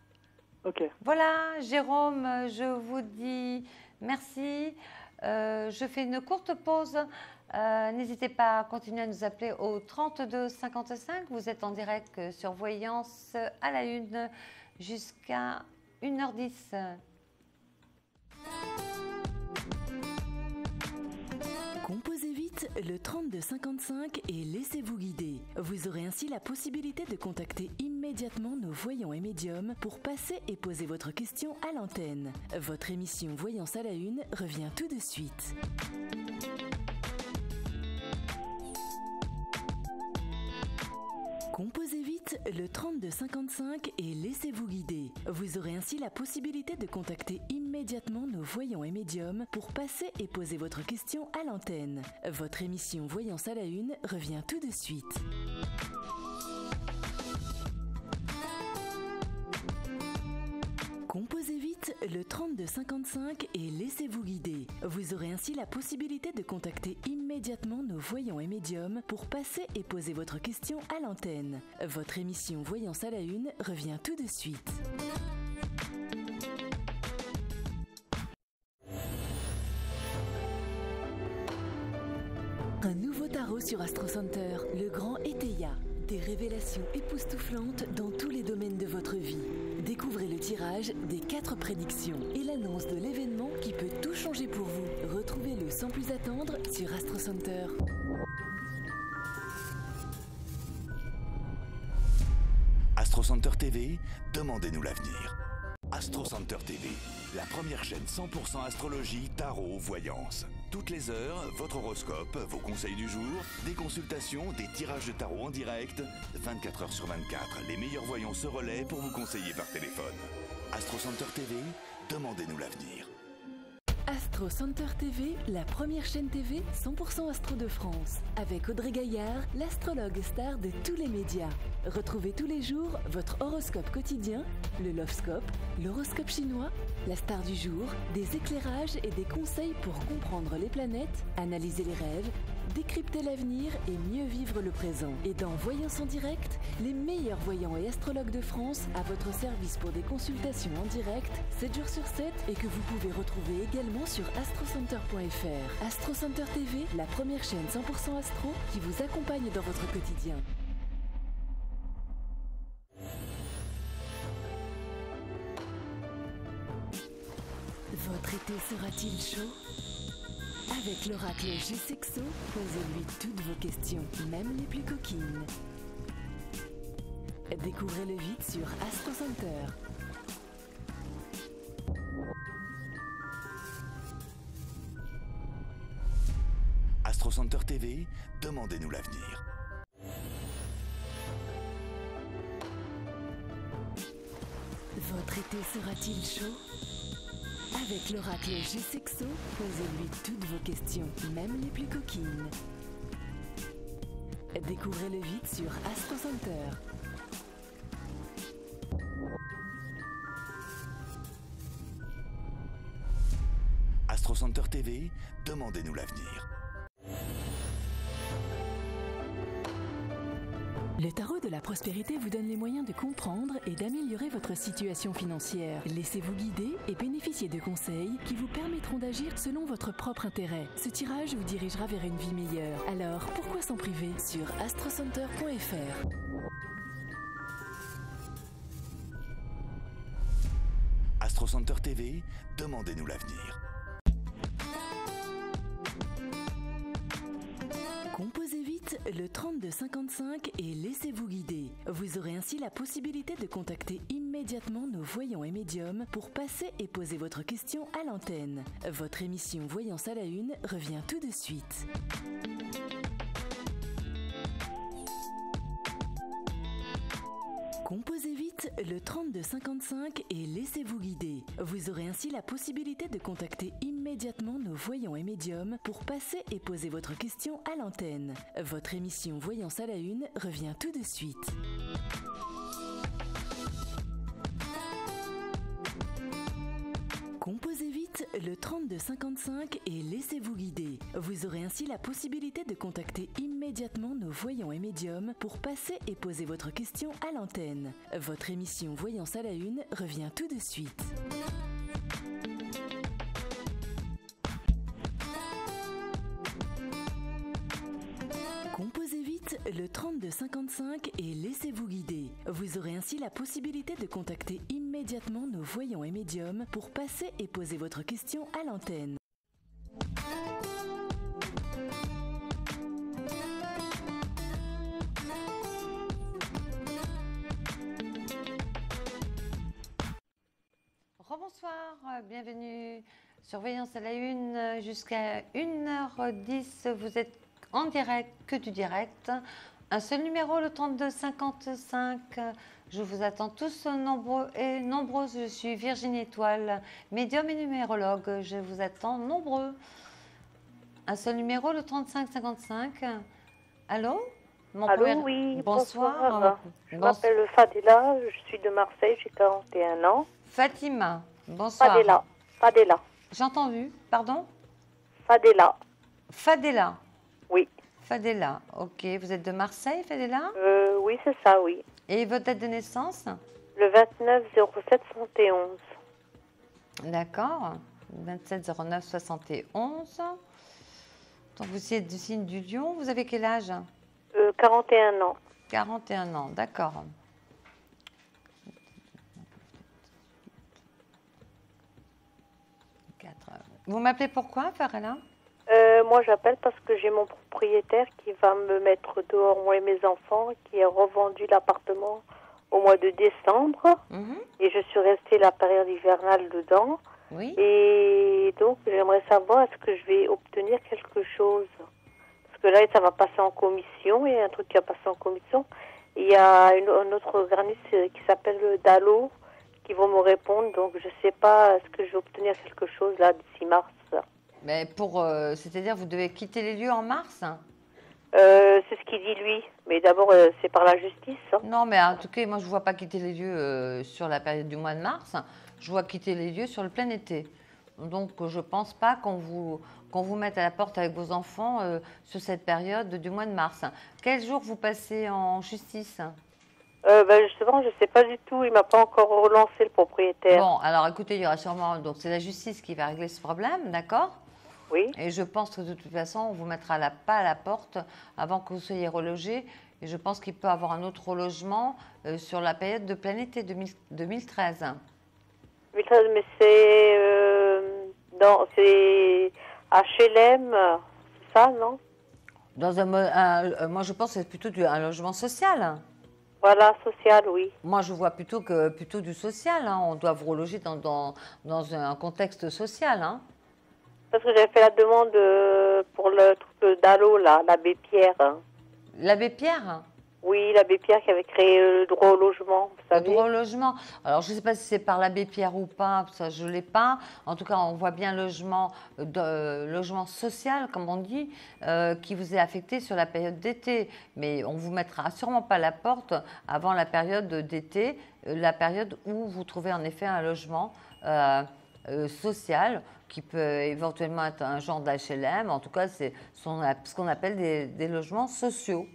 Ok. Voilà, Jérôme, je vous dis merci. Je fais une courte pause. N'hésitez pas à continuer à nous appeler au 32 55. Vous êtes en direct sur Voyance à la une jusqu'à 1h10. Composez vite, le 3255 et laissez-vous guider. Vous aurez ainsi la possibilité de contacter immédiatement nos voyants et médiums pour passer et poser votre question à l'antenne. Votre émission Voyance à la Une revient tout de suite. Composez vite le 3255 et laissez-vous guider. Vous aurez ainsi la possibilité de contacter immédiatement nos voyants et médiums pour passer et poser votre question à l'antenne. Votre émission Voyance à la Une revient tout de suite. Composez vite le 3255 et laissez-vous guider. Vous aurez ainsi la possibilité de contacter immédiatement nos voyants et médiums pour passer et poser votre question à l'antenne. Votre émission Voyance à la Une revient tout de suite. Un nouveau tarot sur Astro Center, le grand Eteia. Des révélations époustouflantes dans tous les domaines de votre vie. Découvrez le tirage des 4 prédictions et l'annonce de l'événement qui peut tout changer pour vous. Retrouvez-le sans plus attendre sur Astro Center. Astro Center TV, demandez-nous l'avenir. Astro Center TV, la première chaîne 100% astrologie, tarot, voyance. Toutes les heures, votre horoscope, vos conseils du jour, des consultations, des tirages de tarot en direct. 24 heures sur 24, les meilleurs voyants se relaient pour vous conseiller par téléphone. Astro Center TV, demandez-nous l'avenir. Astro Center TV, la première chaîne TV 100% Astro de France. Avec Audrey Gaillard, l'astrologue star de tous les médias. Retrouvez tous les jours votre horoscope quotidien, le Lovescope, l'horoscope chinois, la star du jour, des éclairages et des conseils pour comprendre les planètes, analyser les rêves, décrypter l'avenir et mieux vivre le présent. Et dans Voyance en direct, les meilleurs voyants et astrologues de France à votre service pour des consultations en direct, 7 jours sur 7 et que vous pouvez retrouver également sur astrocenter.fr. Astro Center TV, la première chaîne 100% astro qui vous accompagne dans votre quotidien. Votre été sera-t-il chaud ? Avec l'oracle G-Sexo, posez-lui toutes vos questions, même les plus coquines. Découvrez-le vite sur Astro Center. Astro Center TV, demandez-nous l'avenir. Votre été sera-t-il chaud ? Avec l'oracle G-Sexo, posez-lui toutes vos questions, même les plus coquines. Découvrez-le vite sur Astro Center. Astro Center TV, demandez-nous l'avenir. Le tarot de la prospérité vous donne les moyens de comprendre et d'améliorer votre situation financière. Laissez-vous guider et bénéficiez de conseils qui vous permettront d'agir selon votre propre intérêt. Ce tirage vous dirigera vers une vie meilleure. Alors, pourquoi s'en priver sur astrocenter.fr. Astro Center TV, demandez-nous l'avenir. Composez vite le 3255 et laissez-vous guider. Vous aurez ainsi la possibilité de contacter immédiatement nos voyants et médiums pour passer et poser votre question à l'antenne. Votre émission Voyance à la Une revient tout de suite. Composez vite le 3255 et laissez-vous guider. Vous aurez ainsi la possibilité de contacter immédiatement nos voyants et médiums pour passer et poser votre question à l'antenne. Votre émission Voyance à la Une revient tout de suite. Composez vite le 3255 et laissez-vous guider. Vous aurez ainsi la possibilité de contacter immédiatement nos voyants et médiums pour passer et poser votre question à l'antenne. Votre émission Voyance à la Une revient tout de suite. Composez vite le 3255 et laissez-vous guider. Vous aurez ainsi la possibilité de contacter immédiatement nos voyants et médiums pour passer et poser votre question à l'antenne. Astrologue, bienvenue. Surveillance à la une jusqu'à 1h10. Vous êtes en direct, que du direct. Un seul numéro, le 3255. Je vous attends tous nombreux et nombreuses. Je suis Virginie Étoile, médium et numérologue. Je vous attends nombreux. Un seul numéro, le 3555. Allô? Allô, oui, bonsoir. Je m'appelle Fadela, je suis de Marseille, j'ai 41 ans. Fatima, bonsoir. Fadela. J'ai entendu, pardon? Fadela. Fadela. Oui. Fadela, ok. Vous êtes de Marseille, Fadela? Oui, c'est ça, oui. Et votre date de naissance? Le 29/07/71. D'accord. 27/09/71. Donc vous êtes du signe du Lion. Vous avez quel âge? 41 ans. 41 ans, d'accord. Vous m'appelez pourquoi, Farella? Moi, j'appelle parce que j'ai mon propriétaire qui va me mettre dehors, moi et mes enfants, qui a revendu l'appartement au mois de décembre. Et je suis restée la période hivernale dedans. Oui. Et donc, j'aimerais savoir, est-ce que je vais obtenir quelque chose? Parce que là, ça va passer en commission. Il y a un truc qui va passer en commission. Il y a un autre organisme qui s'appelle Dalo qui vont me répondre. Donc, je ne sais pas, est-ce que je vais obtenir quelque chose là d'ici mars? Mais c'est-à-dire, vous devez quitter les lieux en mars? C'est ce qu'il dit lui. Mais d'abord, c'est par la justice. Non, mais en tout cas, moi, je ne vois pas quitter les lieux sur la période du mois de mars. Je vois quitter les lieux sur le plein été. Donc, je ne pense pas qu'on vous mette à la porte avec vos enfants sur cette période du mois de mars. Quel jour vous passez en justice? Justement, je ne sais pas du tout. Il ne m'a pas encore relancé, le propriétaire. Bon, alors écoutez, il y aura sûrement... Donc, c'est la justice qui va régler ce problème, d'accord? Oui. Et je pense que de toute façon, on vous mettra pas à la porte avant que vous soyez relogé. Et je pense qu'il peut y avoir un autre relogement sur la période de plein été 2013. 2013, mais c'est HLM, c'est ça, non? Moi, je pense que c'est plutôt un logement social. Voilà, social, oui. Moi, je vois plutôt du social. Hein. On doit vous reloger dans un contexte social. Hein. Parce que j'avais fait la demande pour le truc d'Allo, là, l'abbé Pierre. L'abbé Pierre? Oui, l'abbé Pierre qui avait créé le droit au logement, vous savez. Le droit au logement. Alors, je ne sais pas si c'est par l'abbé Pierre ou pas, ça, je ne l'ai pas. En tout cas, on voit bien logement social, comme on dit, qui vous est affecté sur la période d'été. Mais on ne vous mettra sûrement pas à la porte avant la période d'été, la période où vous trouvez en effet un logement social, qui peut éventuellement être un genre d'HLM. En tout cas, c'est ce qu'on appelle des logements sociaux.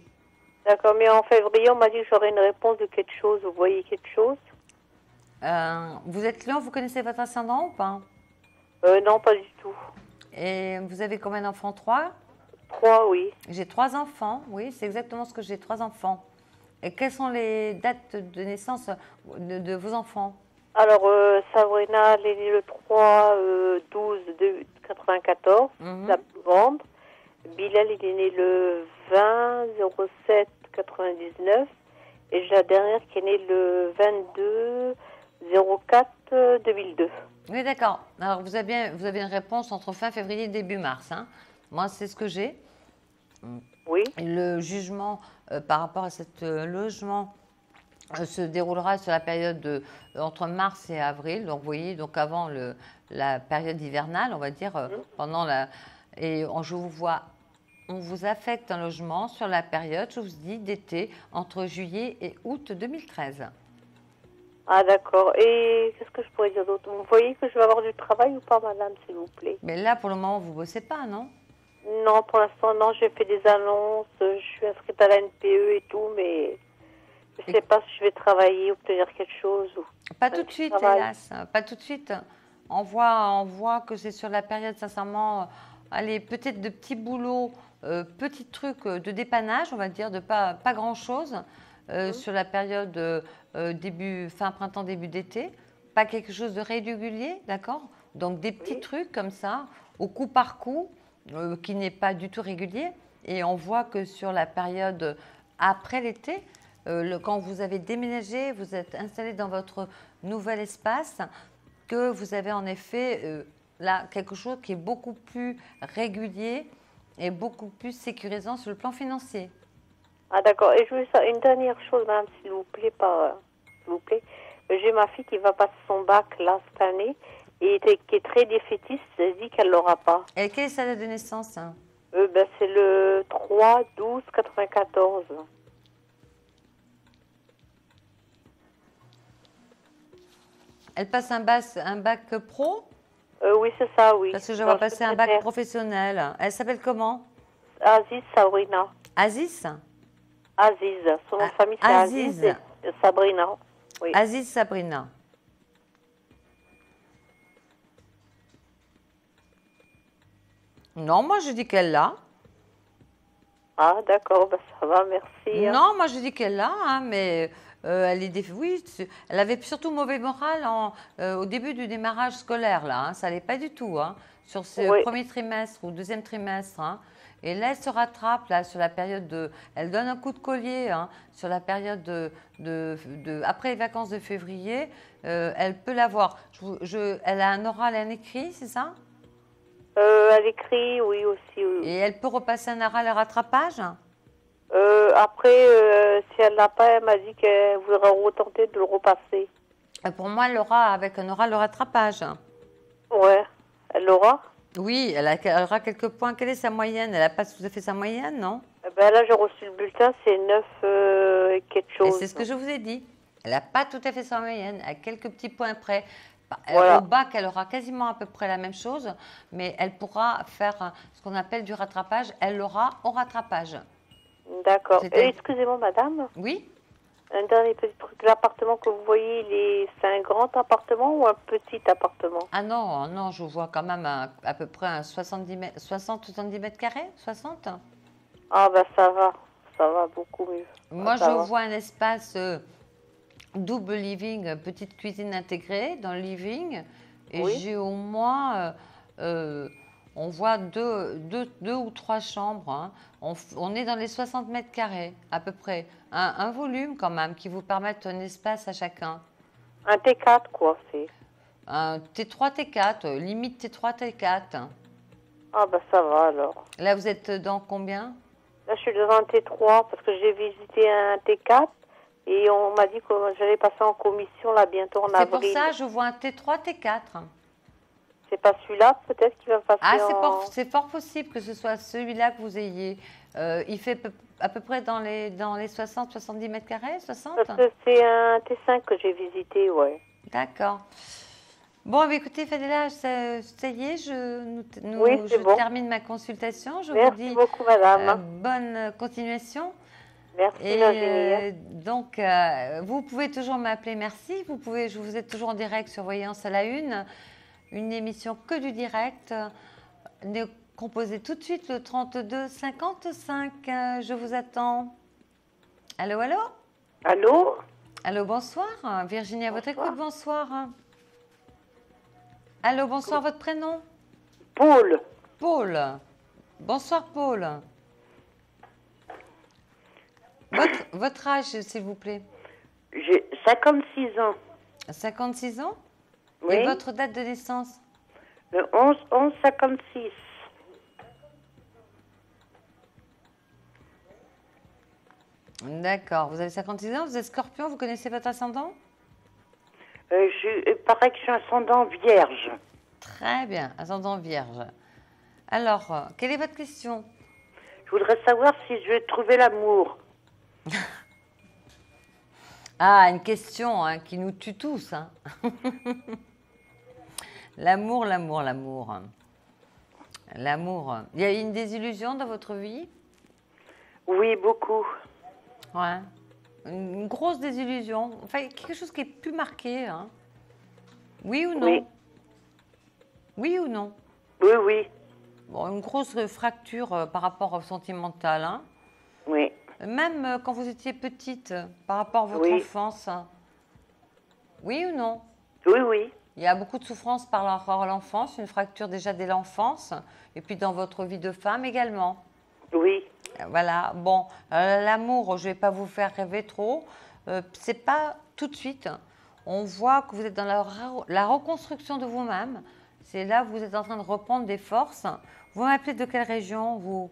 D'accord, mais en février, on m'a dit que j'aurais une réponse de quelque chose. Vous voyez quelque chose? Vous êtes Lion, vous connaissez votre ascendant ou pas? Non, pas du tout. Et vous avez combien d'enfants? 3? 3, oui. J'ai 3 enfants, oui, c'est exactement ce que j'ai, 3 enfants. Et quelles sont les dates de naissance de vos enfants? Alors, Sabrina, elle est née le 3/12/94, la plus grande. Bilal, il est né le 20/07/99. Et j'ai la dernière qui est née le 22/04/2002. Oui, d'accord. Alors, vous avez une réponse entre fin février et début mars. Hein. Moi, c'est ce que j'ai. Oui. Et le jugement par rapport à cet logement se déroulera sur la période entre mars et avril. Donc, vous voyez, donc avant la période hivernale, on va dire, pendant la... Et je vous vois... On vous affecte un logement sur la période, je vous dis, d'été, entre juillet et août 2013. Ah, d'accord. Et qu'est-ce que je pourrais dire d'autre? Vous voyez que je vais avoir du travail ou pas, madame, s'il vous plaît? Mais là, pour le moment, vous ne bossez pas, non? Non, pour l'instant, non. J'ai fait des annonces, je suis inscrite à la NPE et tout, mais je ne sais pas si je vais travailler, obtenir quelque chose. Pas tout de suite, hélas. Pas tout de suite. On voit que c'est sur la période, sincèrement, allez, peut-être de petits boulots, petits trucs de dépannage, on va dire, de pas grand-chose, sur la période fin printemps, début d'été. Pas quelque chose de régulier, d'accord? Donc des petits trucs comme ça, au coup par coup, qui n'est pas du tout régulier. Et on voit que sur la période après l'été, quand vous avez déménagé, vous êtes installé dans votre nouvel espace, que vous avez en effet là quelque chose qui est beaucoup plus régulier et beaucoup plus sécurisant sur le plan financier. Ah d'accord. Et je veux ça, une dernière chose, madame, s'il vous plaît, s'il vous plaît. J'ai ma fille qui va passer son bac là cette année et qui est très défaitiste. Elle dit qu'elle l'aura pas. Et quelle est sa date de naissance? C'est le 3/12/94. Elle passe un bac pro? Oui, c'est ça, oui. Parce que je vais passer un bac professionnel. Elle s'appelle comment? Aziz Sabrina. Aziz? Aziz. Son nom de famille, c'est Aziz et Sabrina. Oui. Aziz Sabrina. Non, moi je dis qu'elle l'a. Ah, d'accord, ben, ça va, merci. Non, moi je dis qu'elle l'a, hein, mais elle est oui, elle avait surtout mauvais moral au début du démarrage scolaire, là. Hein, ça n'allait pas du tout, hein, sur ce premier trimestre ou deuxième trimestre. Hein. Et là, elle se rattrape là, sur la période de... Elle donne un coup de collier hein, sur la période après les vacances de février. Elle peut l'avoir. Elle a un oral et un écrit, c'est ça? Elle écrit, oui, aussi. Oui. Et elle peut repasser un oral et rattrapage? Après, si elle l'a pas, elle m'a dit qu'elle voudrait retenter de le repasser. Pour moi, elle l'aura avec un oral de rattrapage. Ouais, elle l'aura? Oui, elle aura quelques points. Quelle est sa moyenne? Elle n'a pas tout à fait sa moyenne, non? Là, j'ai reçu le bulletin, c'est 9 et quelque chose. Et c'est ce que je vous ai dit. Elle n'a pas tout à fait sa moyenne, à quelques petits points près. Voilà. Au bac, elle aura quasiment à peu près la même chose, mais elle pourra faire ce qu'on appelle du rattrapage. Elle l'aura au rattrapage. D'accord. Excusez-moi, madame. Oui? Un dernier petit truc. L'appartement que vous voyez, c'est un grand appartement ou un petit appartement? Ah non, non, je vois quand même à peu près un 70 mètres carrés, 60. Ah ben ça va beaucoup mieux. Moi, je vois un espace double living, petite cuisine intégrée dans le living, et j'ai au moins, on voit deux ou trois chambres. Hein. On est dans les 60 mètres carrés à peu près. Un volume quand même qui vous permette un espace à chacun. Un T4 quoi, c'est? Un T3, T4, limite T3, T4. Ah ben ça va alors. Là, vous êtes dans combien? Là, je suis dans un T3 parce que j'ai visité un T4 et on m'a dit que j'allais passer en commission là bientôt en avril. C'est pour ça, je vois un T3, T4. C'est pas celui-là peut-être qui va passer c'est fort possible que ce soit celui-là que vous ayez. Il fait à peu près dans les 60-70 mètres carrés, 60? Parce que c'est un T5 que j'ai visité, ouais. D'accord. Bon, écoutez, Fadela, ça y est, je termine ma consultation. Je vous dis beaucoup, madame. Bonne continuation. Merci, Virginie. Donc, vous pouvez toujours m'appeler, merci. Vous êtes toujours en direct sur Voyance à la une émission que du direct. Composez tout de suite le 32 55. Je vous attends. Allô, allô? Allô? Allô, bonsoir. Virginie, à votre écoute, bonsoir. Allô, bonsoir, votre prénom? Paul. Paul. Bonsoir, Paul. Votre âge, s'il vous plaît? J'ai 56 ans. 56 ans? Oui. Et votre date de naissance? Le 11/56. D'accord. Vous avez 56 ans, vous êtes scorpion, vous connaissez votre ascendant? Il paraît que je suis ascendant vierge. Très bien, ascendant vierge. Alors, quelle est votre question? Je voudrais savoir si je vais trouver l'amour. Ah, une question hein, qui nous tue tous. Hein. L'amour, l'amour, l'amour. L'amour. Il y a une désillusion dans votre vie? Oui, beaucoup. Ouais. Une grosse désillusion. Enfin, quelque chose qui est plus marqué. Hein. Oui ou non? Oui. Oui ou non? Oui, oui. Bon, une grosse fracture par rapport au sentimental. Hein. Oui. Même quand vous étiez petite, par rapport à votre enfance. Oui ou non? Oui, oui. Il y a beaucoup de souffrance par rapport à l'enfance, une fracture déjà dès l'enfance, et puis dans votre vie de femme également. Oui. Voilà, bon, l'amour, je ne vais pas vous faire rêver trop, c'est pas tout de suite. on voit que vous êtes dans la reconstruction de vous-même. C'est là où vous êtes en train de reprendre des forces. Vous m'appelez de quelle région, vous,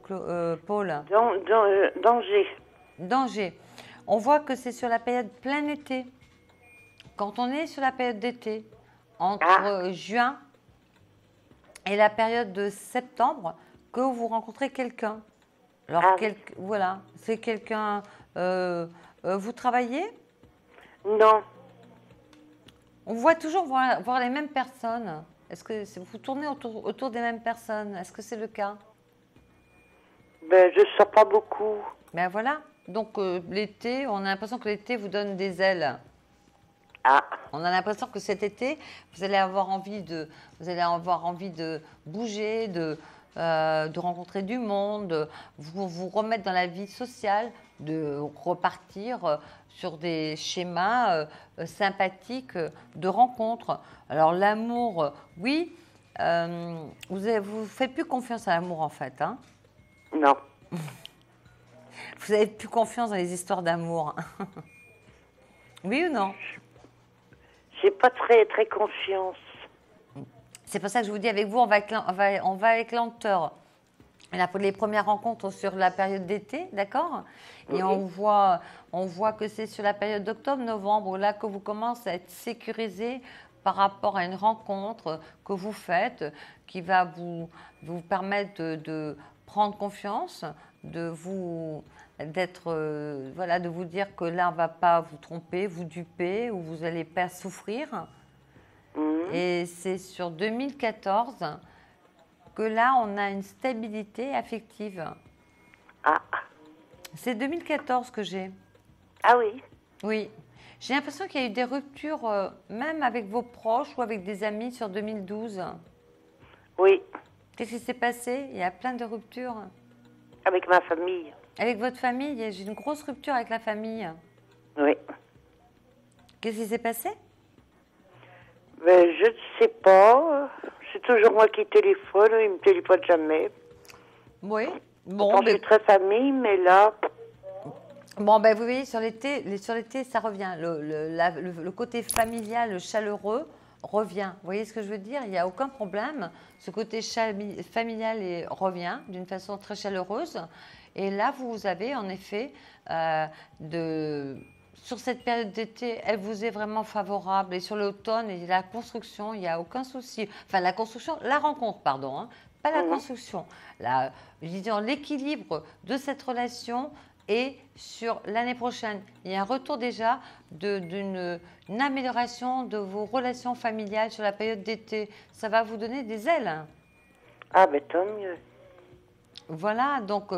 Paul? D'Angers. D'Angers. On voit que c'est sur la période plein été. Quand on est sur la période d'été, entre juin et la période de septembre, que vous rencontrez quelqu'un. Alors, voilà, c'est quelqu'un... vous travaillez? Non. On voit toujours voir les mêmes personnes. Est-ce que vous tournez autour des mêmes personnes? Est-ce que c'est le cas? Ben, je ne sors pas beaucoup. Ben voilà. Donc, l'été, on a l'impression que l'été vous donne des ailes. On a l'impression que cet été, vous allez avoir envie de bouger, de rencontrer du monde, de vous remettre dans la vie sociale, de repartir sur des schémas sympathiques de rencontres. Alors l'amour, oui, vous ne faites plus confiance à l'amour en fait. Hein? Non. Vous n'avez plus confiance dans les histoires d'amour. Oui ou non? J'ai pas très confiance. C'est pour ça que je vous dis, avec vous, on va avec lenteur. Les premières rencontres sur la période d'été, d'accord? Et on voit que c'est sur la période d'octobre-novembre, là que vous commencez à être sécurisé par rapport à une rencontre que vous faites, qui va vous permettre de prendre confiance, de vous dire que là, on ne va pas vous tromper, vous duper, ou vous n'allez pas souffrir. Et c'est sur 2014 que là, on a une stabilité affective. C'est 2014 que j'ai. Ah oui? Oui. J'ai l'impression qu'il y a eu des ruptures, même avec vos proches ou avec des amis sur 2012. Oui. Qu'est-ce qui s'est passé? Il y a plein de ruptures. Avec ma famille. Avec votre famille? J'ai une grosse rupture avec la famille. Oui. Qu'est-ce qui s'est passé? Ben, je ne sais pas. C'est toujours moi qui téléphone. Il ne me téléphone jamais. Oui. Bon, je suis très famille, mais là... Bon, ben vous voyez, sur l'été, ça revient. Le côté familial, chaleureux, revient. Vous voyez ce que je veux dire? Il n'y a aucun problème. Ce côté familial revient d'une façon très chaleureuse. Et là, vous avez en effet, sur cette période d'été, elle vous est vraiment favorable. Et sur l'automne et la construction, il n'y a aucun souci. Enfin, la rencontre, pardon, hein, pas la construction. Disons, l'équilibre de cette relation. Et sur l'année prochaine, il y a un retour déjà d'une amélioration de vos relations familiales sur la période d'été. Ça va vous donner des ailes. Ah, ben tant mieux. Voilà, donc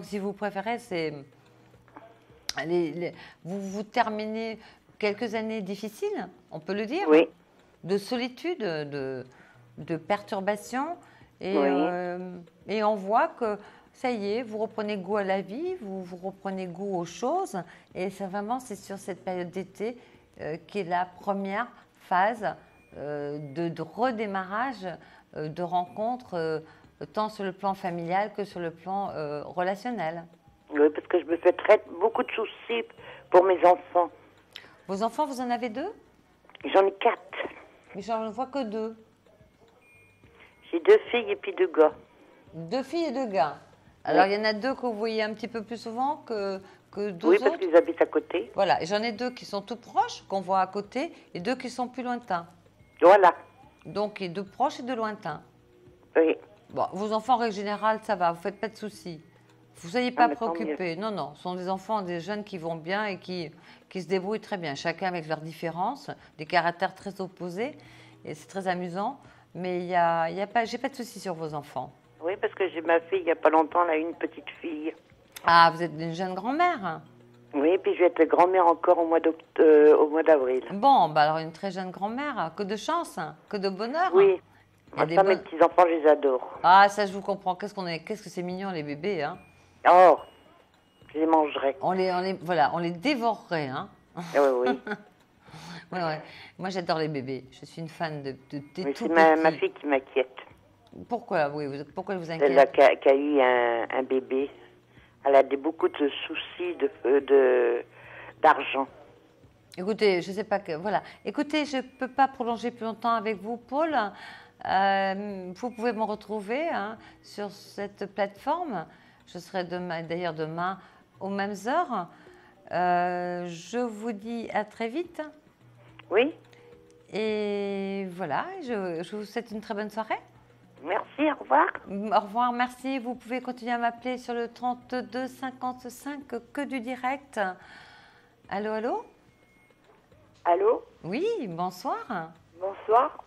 si vous préférez, c'est vous terminez quelques années difficiles, on peut le dire, oui. De solitude, de perturbation, et on voit que ça y est, vous reprenez goût à la vie, vous reprenez goût aux choses, et ça vraiment, c'est sur cette période d'été qui est la première phase de redémarrage de rencontres, tant sur le plan familial que sur le plan relationnel. Oui, parce que je me fais beaucoup de soucis pour mes enfants. Vos enfants, vous en avez 2? J'en ai 4. Mais j'en ne vois que 2. J'ai 2 filles et puis 2 gars. 2 filles et 2 gars. Alors, il y en a 2 que vous voyez un petit peu plus souvent que d'autres. Oui, parce qu'ils habitent à côté. Voilà, et j'en ai 2 qui sont tout proches, qu'on voit à côté, et 2 qui sont plus lointains. Voilà. Donc, de proches et de lointains. Oui. Bon, vos enfants, en règle générale, ça va, vous ne faites pas de soucis. Vous ne soyez pas préoccupés. Non, ce sont des enfants, des jeunes qui vont bien et qui se débrouillent très bien, chacun avec leurs différences, des caractères très opposés, et c'est très amusant. Mais j'ai pas de soucis sur vos enfants. Oui, parce que j'ai ma fille, il n'y a pas longtemps, elle a une petite fille. Ah, vous êtes une jeune grand-mère? Oui, et puis je vais être grand-mère encore au mois d'avril. Bon, bah alors une très jeune grand-mère, que de chance, que de bonheur. Oui, mes petits-enfants, je les adore. Ah, ça je vous comprends, qu'est-ce que c'est mignon les bébés, hein. Oh, je les mangerais. On les dévorerait, hein. Oui. Ouais. Moi j'adore les bébés, je suis une fan de tout petits. C'est ma fille qui m'inquiète. Pourquoi elle vous inquiète? Elle qui a eu un bébé. Elle a beaucoup de soucis d'argent. Écoutez, je ne sais pas que... Voilà. Écoutez, je ne peux pas prolonger plus longtemps avec vous, Paul. Vous pouvez me retrouver sur cette plateforme. Je serai d'ailleurs demain aux mêmes heures. Je vous dis à très vite. Oui. Et voilà, je vous souhaite une très bonne soirée. Merci, au revoir. Au revoir, merci. Vous pouvez continuer à m'appeler sur le 32 55 que du direct. Allô, allô? Allô? Oui, bonsoir. Bonsoir.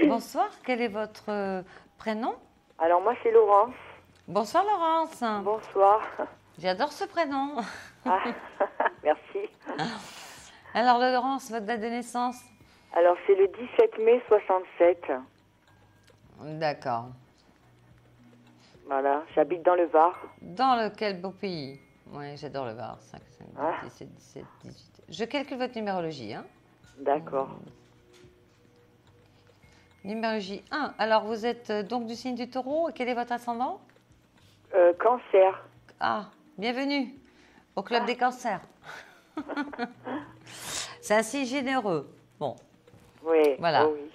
Bonsoir, quel est votre prénom? Alors moi c'est Laurence. Bonsoir Laurence. Bonsoir. J'adore ce prénom. Ah, merci. Alors Laurence, votre date de naissance? Alors c'est le 17 mai 67. D'accord. Voilà, j'habite dans le Var. Dans lequel beau pays? Oui, j'adore le Var. 5, 5, 17, 17, 18. Je calcule votre numérologie. Hein? D'accord. Numérologie 1. Alors, vous êtes donc du signe du Taureau. Et quel est votre ascendant? Cancer. Ah, bienvenue au club des cancers. C'est un signe généreux. Bon. Oui. Voilà. Oh oui.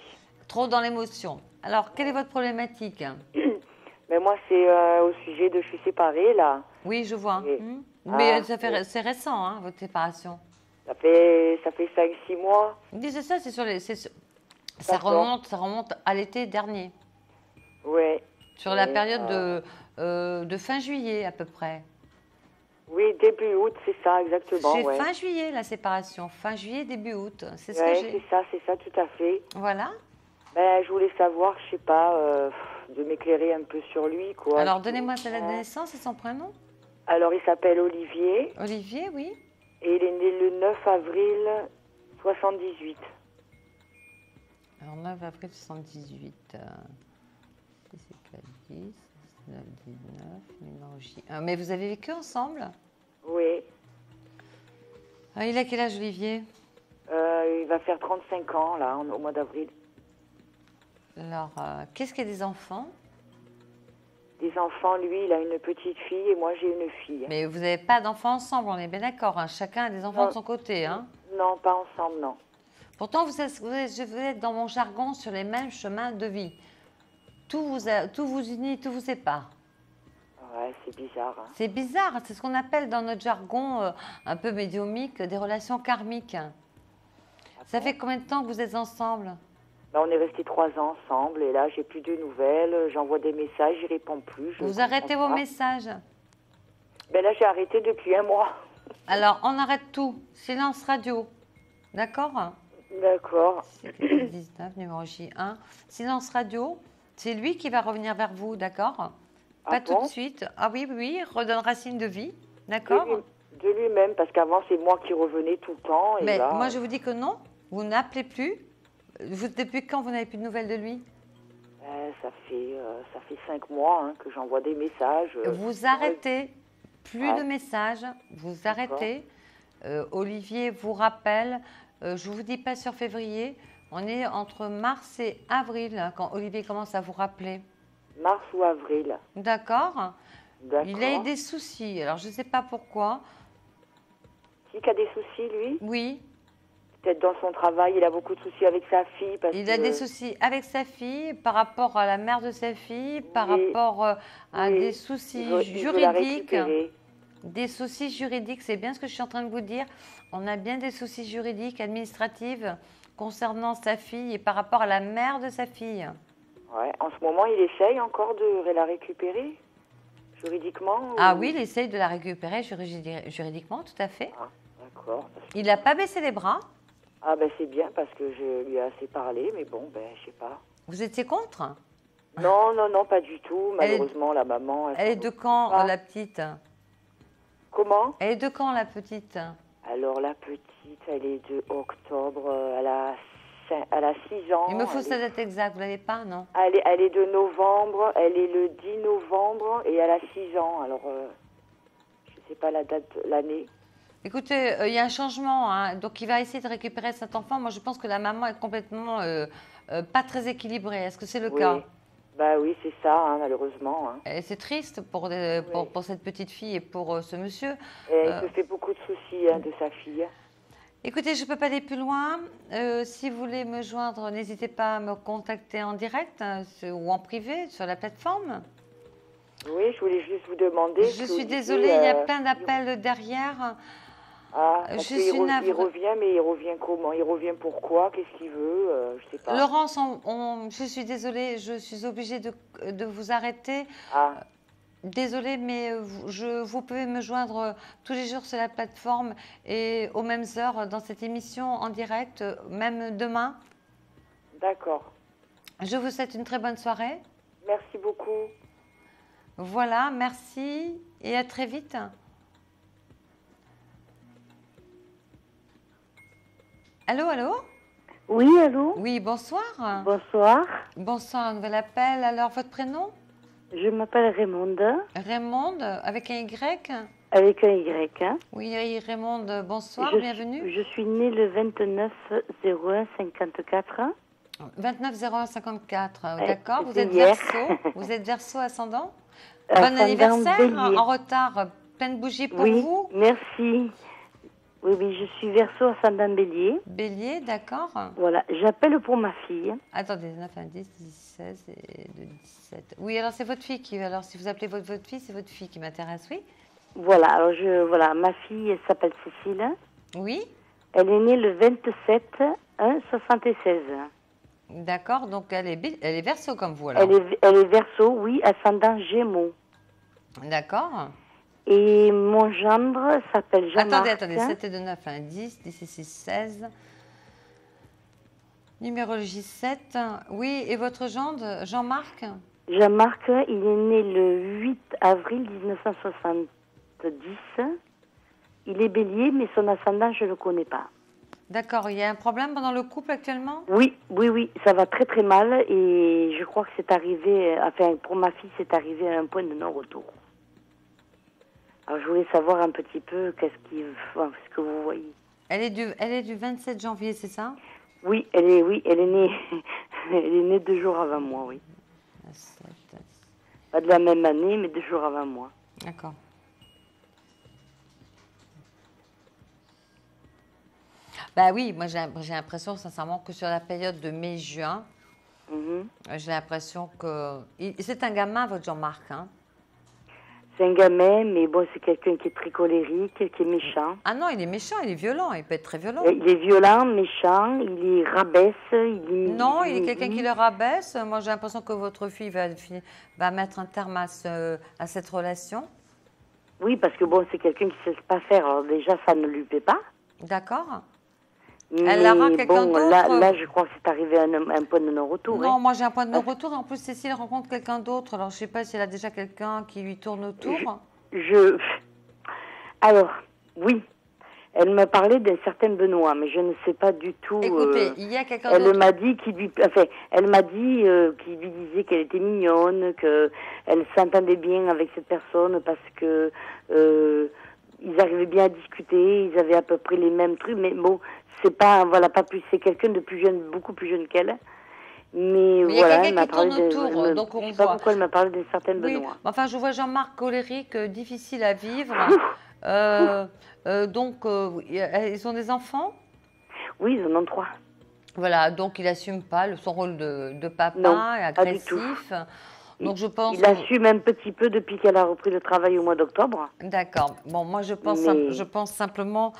Trop dans l'émotion. Alors, quelle est votre problématique? Mais moi, c'est au sujet de je suis séparée, là. Oui, je vois. Et... Mais c'est récent, hein, votre séparation. Ça fait 5-6 mois. Oui, c'est ça, c'est sur les... Ça remonte à l'été dernier. Oui. Sur la période de fin juillet, à peu près. Oui, début août, c'est ça, exactement. C'est fin juillet, la séparation. Fin juillet, début août. C'est ce que j'ai. c'est ça, tout à fait. Voilà. Ben, je voulais savoir, je sais pas, de m'éclairer un peu sur lui, quoi. Alors, donnez-moi sa date de naissance et son prénom. Alors, il s'appelle Olivier. Olivier, oui. Et il est né le 9 avril 78. Alors, 9 avril 78. C'est pas 10, 19, 19, numéro J. Mais vous avez vécu ensemble? Oui. Ah, il a quel âge, Olivier? Il va faire 35 ans, là, au mois d'avril. Alors, qu'est-ce qu'il y a des enfants? Des enfants, lui, il a une petite fille et moi, j'ai une fille. Mais vous n'avez pas d'enfants ensemble, on est bien d'accord. Hein. Chacun a des enfants de son côté. Hein. Non, pas ensemble, non. Pourtant, vous êtes dans mon jargon sur les mêmes chemins de vie. Tout vous unit, tout vous sépare. Ouais, c'est bizarre. Hein. C'est bizarre, c'est ce qu'on appelle dans notre jargon un peu médiumique des relations karmiques. Ça fait combien de temps que vous êtes ensemble? Ben, on est restés 3 ans ensemble et là, j'ai plus de nouvelles. J'envoie des messages, il répond plus. Vous arrêtez vos messages? Ben là, j'ai arrêté depuis 1 mois. Alors, on arrête tout. Silence radio. D'accord? D'accord. 19, numéro J1. Silence radio. C'est lui qui va revenir vers vous, d'accord? Pas tout de suite. Ah oui, oui, redonnera signe de vie. D'accord? De lui-même, parce qu'avant, c'est moi qui revenais tout le temps. Et mais là... moi, je vous dis que non. Vous n'appelez plus. Depuis quand vous n'avez plus de nouvelles de lui? Ça fait 5 mois que j'envoie des messages. Vous arrêtez. Plus de messages. Vous arrêtez. Olivier vous rappelle. Je ne vous dis pas sur février. On est entre mars et avril quand Olivier commence à vous rappeler. Mars ou avril. D'accord. Il a eu des soucis. Alors, je ne sais pas pourquoi. Qui a des soucis, lui? Oui. Peut-être dans son travail, il a beaucoup de soucis avec sa fille. Il a des soucis avec sa fille, par rapport à la mère de sa fille, par rapport à des soucis juridiques. Des soucis juridiques, c'est bien ce que je suis en train de vous dire. On a bien des soucis juridiques, administratifs, concernant sa fille et par rapport à la mère de sa fille. Ouais, en ce moment, il essaye encore de la récupérer, juridiquement. Ah oui, il essaye de la récupérer juridiquement, tout à fait. Ah, d'accord. Il n'a pas baissé les bras. Ah ben c'est bien parce que je lui ai assez parlé, mais bon, ben je sais pas. Vous étiez contre? Non, non, non, pas du tout. Malheureusement, la maman... Elle est de quand, la petite? Comment? Elle est de quand, la petite? Alors, la petite, elle est de octobre, elle a 6 ans. Il me faut sa date exacte, vous l'avez pas, non? Elle est de novembre, elle est le 10 novembre et elle a 6 ans. Alors, je ne sais pas la date, l'année. Écoutez, il y a un changement, hein, donc il va essayer de récupérer cet enfant. Moi, je pense que la maman est complètement pas très équilibrée. Est-ce que c'est le cas? Bah oui, c'est ça, hein, malheureusement. Hein. Et c'est triste pour cette petite fille et pour ce monsieur. Et il se fait beaucoup de soucis de sa fille. Écoutez, je ne peux pas aller plus loin. Si vous voulez me joindre, n'hésitez pas à me contacter en direct ou en privé sur la plateforme. Oui, je voulais juste vous demander. Je suis désolée, il y a plein d'appels derrière. Ah, il revient, mais il revient comment? Il revient pourquoi? Qu'est-ce qu'il veut? Je sais pas. Laurence, je suis désolée, je suis obligée de vous arrêter. Ah. Désolée, mais vous pouvez me joindre tous les jours sur la plateforme et aux mêmes heures dans cette émission en direct, même demain. D'accord. Je vous souhaite une très bonne soirée. Merci beaucoup. Voilà, merci et à très vite. Allô, allô? Oui, allô? Oui, bonsoir. Bonsoir. Bonsoir, un nouvel appel. Alors, votre prénom? Je m'appelle Raymonde. Raymonde, avec un Y? Avec un Y. Hein. Oui, Raymonde, bonsoir, bienvenue. Je suis née le 29/01/54. 29/01/54, d'accord. Vous êtes Verseau. Vous êtes Verseau ascendant. Bon anniversaire, Bélier. en retard. Plein de bougies pour vous. Merci. Oui, je suis Verseau ascendant Bélier. Bélier, d'accord. Voilà, j'appelle pour ma fille. Attendez, 9, 1, 10, 16 et 17. Oui, alors c'est votre fille qui... Alors si vous appelez votre fille, c'est votre fille qui m'intéresse, oui. Voilà, alors ma fille, elle s'appelle Cécile. Oui. Elle est née le 27/1/76. D'accord, donc elle est Verseau comme vous, alors. Elle est Verseau, oui, ascendant Gémeaux. D'accord. Et mon gendre s'appelle Jean-Marc. Attendez, 7 et 2, 9, 1, 10, 10 et 6, 16. Numérologie 7. Oui, et votre gendre, Jean-Marc? Jean-Marc, il est né le 8 avril 1970. Il est bélier, mais son ascendant, je ne le connais pas. D'accord, il y a un problème dans le couple actuellement? Oui, ça va très très mal et je crois que c'est arrivé, enfin pour ma fille, c'est arrivé à un point de non-retour. Alors je voulais savoir un petit peu ce que vous voyez. Elle est du 27 janvier, c'est ça? Oui, elle est née, elle est née 2 jours avant moi, oui. 7. Pas de la même année, mais 2 jours avant moi. D'accord. Bah oui, moi j'ai l'impression sincèrement que sur la période de mai-juin, j'ai l'impression que... C'est un gamin, votre Jean-Marc, hein? C'est un gamin, mais bon, c'est quelqu'un qui est très colérique, qui est méchant. Ah non, il est méchant, il est violent, il peut être très violent. Il est violent, méchant, il rabaisse, Non, il est quelqu'un qui le rabaisse. Moi, j'ai l'impression que votre fille va mettre un terme à cette relation. Oui, parce que bon, c'est quelqu'un qui ne sait pas faire. Alors déjà, ça ne lui plaît pas. D'accord. Elle aura quelqu'un d'autre. Là, je crois que c'est arrivé à un point de non-retour. Non, moi j'ai un point de non-retour. En plus, Cécile rencontre quelqu'un d'autre. Alors, je ne sais pas si elle a déjà quelqu'un qui lui tourne autour. Alors, oui. Elle me parlait d'un certain Benoît, mais je ne sais pas du tout. Écoutez, il y a quelqu'un d'autre. Elle m'a dit qu'il lui disait qu'elle était mignonne, qu'elle s'entendait bien avec cette personne parce que ils arrivaient bien à discuter, ils avaient à peu près les mêmes trucs, mais bon, c'est pas plus, c'est quelqu'un de plus jeune, beaucoup plus jeune qu'elle. Mais voilà, elle m'a parlé autour, donc je sais pas pourquoi elle m'a parlé d'une certaine Benoît. Enfin, je vois Jean-Marc colérique, difficile à vivre. Donc, ils ont des enfants? Oui, ils en ont 3. Voilà, donc il n'assume pas son rôle de papa, non, et Pas agressif. du tout. Donc je pense. Il assume un petit peu depuis qu'elle a repris le travail au mois d'octobre. D'accord. Bon, moi je pense simplement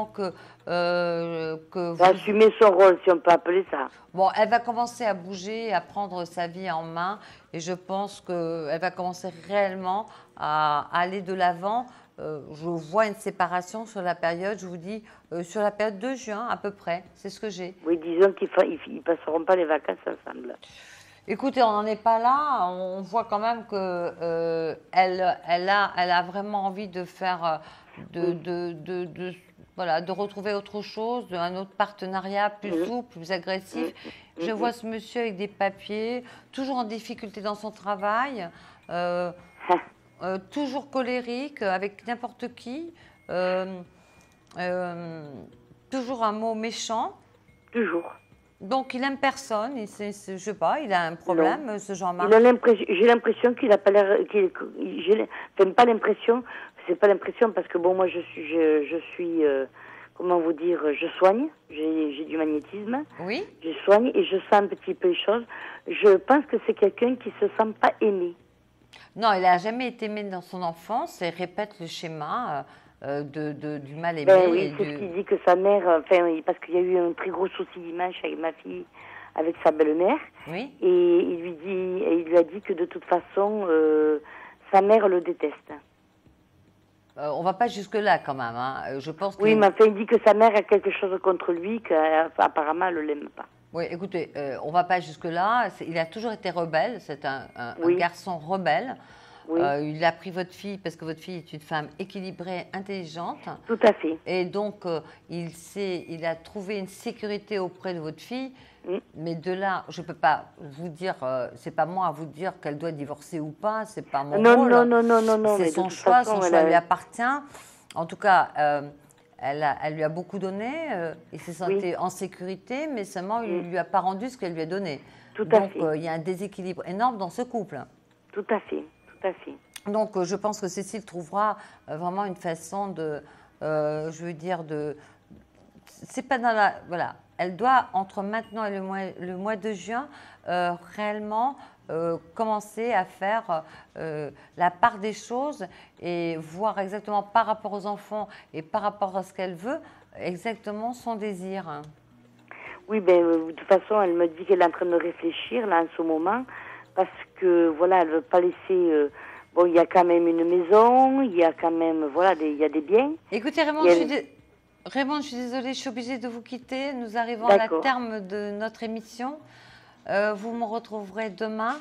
que vous... assumer son rôle, si on peut appeler ça. Bon, elle va commencer à bouger, à prendre sa vie en main, et je pense qu'elle va commencer réellement à aller de l'avant. Je vois une séparation sur la période, je vous dis, sur la période de juin à peu près. C'est ce que j'ai. Oui, disons qu'ils ne passeront pas les vacances ensemble. Écoutez, on n'en est pas là. On voit quand même que elle a vraiment envie de faire, de retrouver autre chose, un autre partenariat plus souple, plus agressif. Je vois ce monsieur avec des papiers, toujours en difficulté dans son travail, toujours colérique avec n'importe qui, toujours un mot méchant. Toujours. Donc, il n'aime personne, je ne sais pas, il a un problème, ce Jean-Marc. J'ai l'impression qu'il n'a pas l'air... pas l'impression, c'est pas l'impression parce que bon, moi je suis comment vous dire, je soigne, j'ai du magnétisme. Oui. Je soigne et je sens un petit peu les choses. Je pense que c'est quelqu'un qui se sent pas aimé. Non, il n'a jamais été aimé dans son enfance et répète le schéma du mal aimé. Ben oui, c'est ce qu'il dit que sa mère, parce qu'il y a eu un très gros souci d'image avec ma fille, avec sa belle-mère. Oui. Et il lui a dit que de toute façon, sa mère le déteste. On va pas jusque-là quand même. Hein. Je pense que... Oui, mais enfin, il dit que sa mère a quelque chose contre lui, qu'apparemment elle ne l'aime pas. Oui, écoutez, on va pas jusque-là. Il a toujours été rebelle. C'est un garçon rebelle. Oui. Il a pris votre fille parce que votre fille est une femme équilibrée, intelligente. Tout à fait. Et donc, il a trouvé une sécurité auprès de votre fille. Mais de là, je ne peux pas vous dire, c'est pas moi à vous dire qu'elle doit divorcer ou pas, c'est pas mon rôle. Non. C'est son choix, lui appartient. En tout cas, elle lui a beaucoup donné, il s'est senti en sécurité, mais seulement il ne lui a pas rendu ce qu'elle lui a donné. Donc, il y a un déséquilibre énorme dans ce couple. Tout à fait. Donc, je pense que Cécile trouvera vraiment une façon de, c'est pas dans la, voilà. Elle doit, entre maintenant et le mois de juin, réellement commencer à faire la part des choses et voir exactement par rapport aux enfants et par rapport à ce qu'elle veut, exactement son désir. Oui, de toute façon, elle me dit qu'elle est en train de réfléchir, là, en ce moment, parce que, voilà, elle ne veut pas laisser... bon, il y a quand même une maison, il y a quand même, voilà, il y a des biens. Écoutez, Raymond, je suis désolée, je suis obligée de vous quitter. Nous arrivons à la terme de notre émission. Vous me retrouverez demain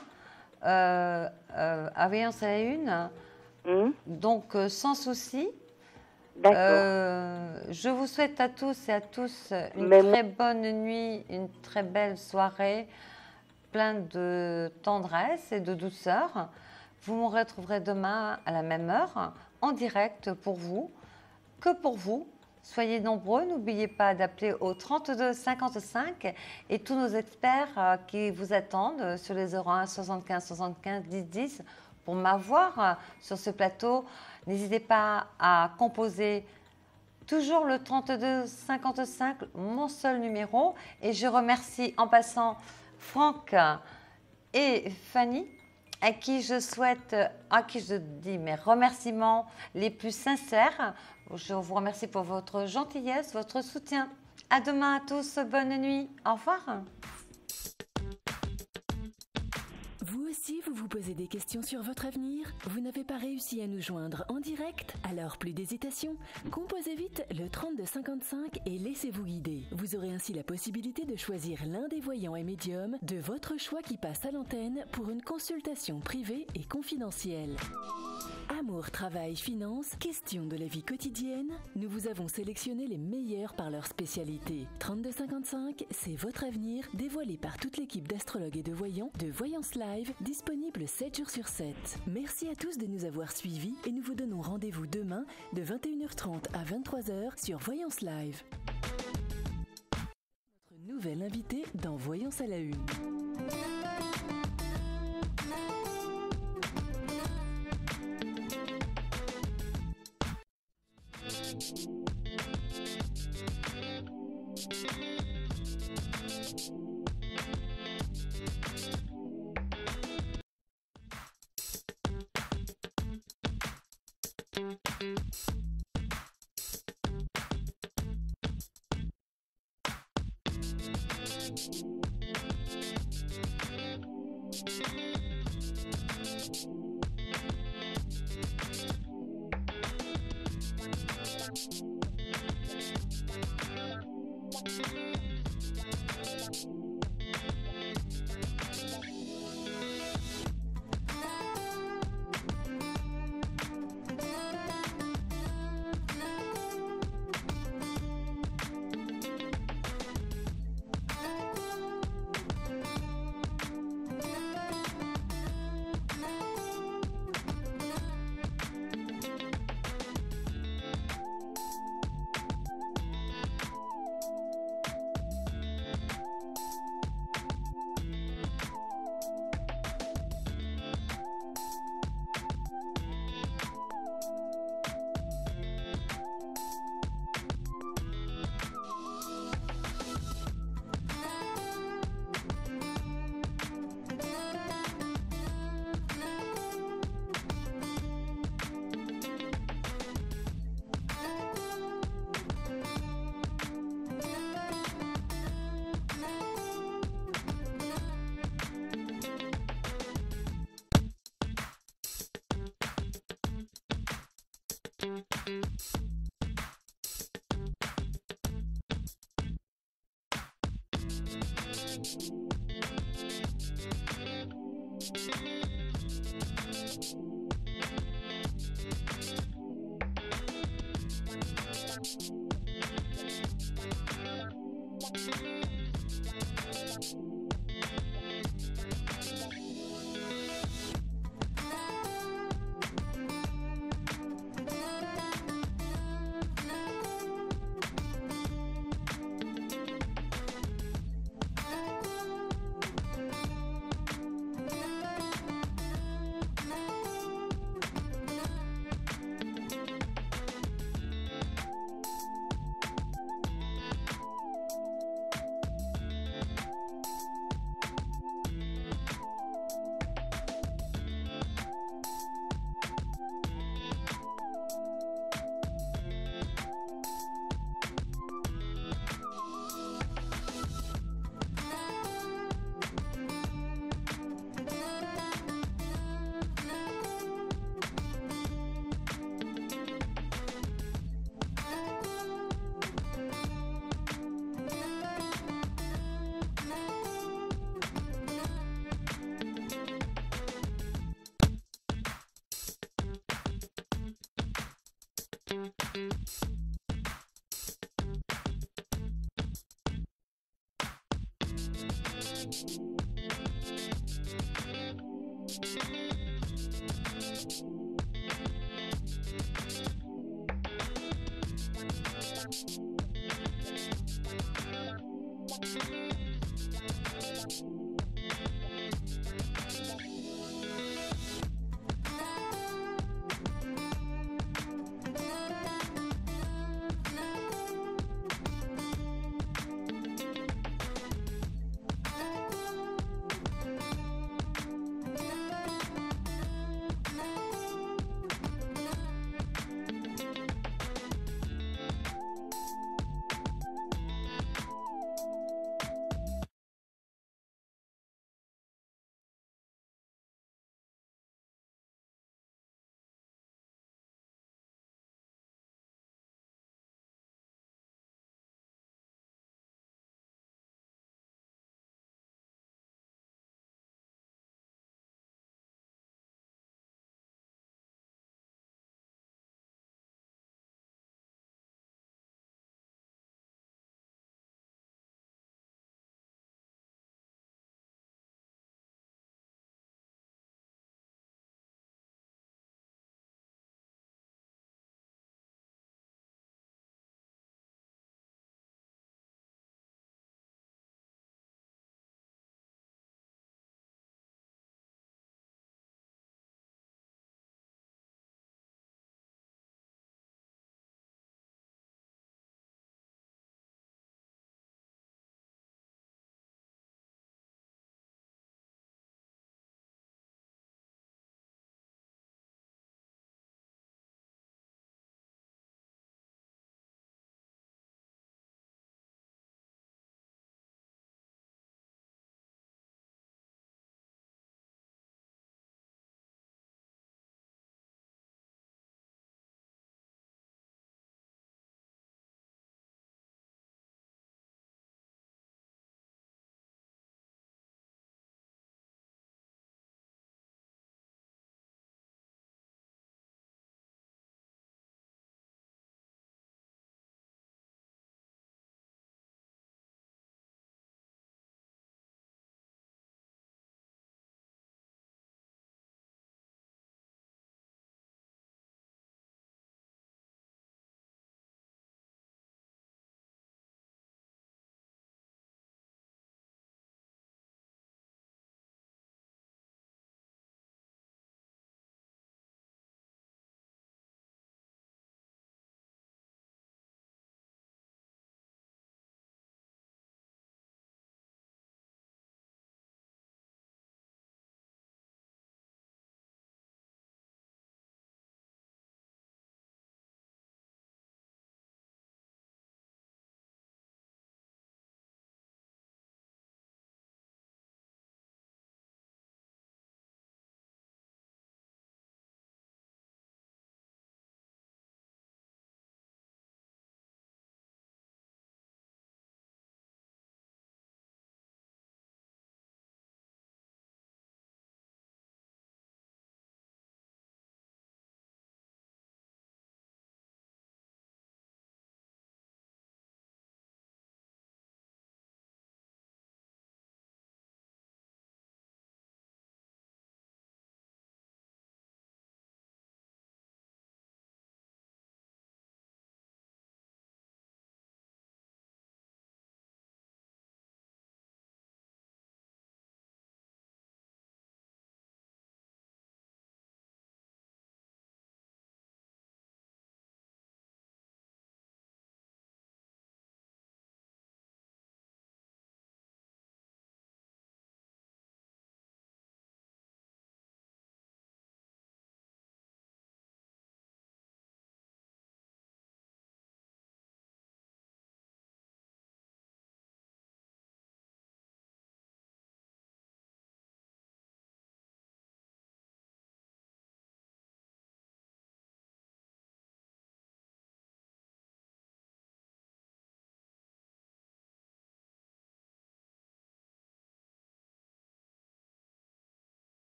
à Veillance à la Une. Donc, sans souci. Je vous souhaite à tous et à tous une très bonne nuit, une très belle soirée, pleine de tendresse et de douceur. Vous me retrouverez demain à la même heure, en direct pour vous, que pour vous. Soyez nombreux, n'oubliez pas d'appeler au 32 55 et tous nos experts qui vous attendent sur les 01 75 75 10 10 pour m'avoir sur ce plateau. N'hésitez pas à composer toujours le 32 55, mon seul numéro. Et je remercie en passant Franck et Fanny, à qui je dis mes remerciements les plus sincères. Je vous remercie pour votre gentillesse, votre soutien. À demain à tous, bonne nuit. Au revoir. Vous aussi, vous vous posez des questions sur votre avenir? Vous n'avez pas réussi à nous joindre en direct? Alors plus d'hésitation. Composez vite le 3255 et laissez-vous guider. Vous aurez ainsi la possibilité de choisir l'un des voyants et médiums de votre choix qui passe à l'antenne pour une consultation privée et confidentielle. Amour, travail, finances, questions de la vie quotidienne, nous vous avons sélectionné les meilleurs par leur spécialité. 3255, c'est votre avenir, dévoilé par toute l'équipe d'astrologues et de voyants de Voyance Live, disponible 7 jours sur 7. Merci à tous de nous avoir suivis et nous vous donnons rendez-vous demain de 21h30 à 23h sur Voyance Live. Notre nouvelle invitée dans Voyance à la Une.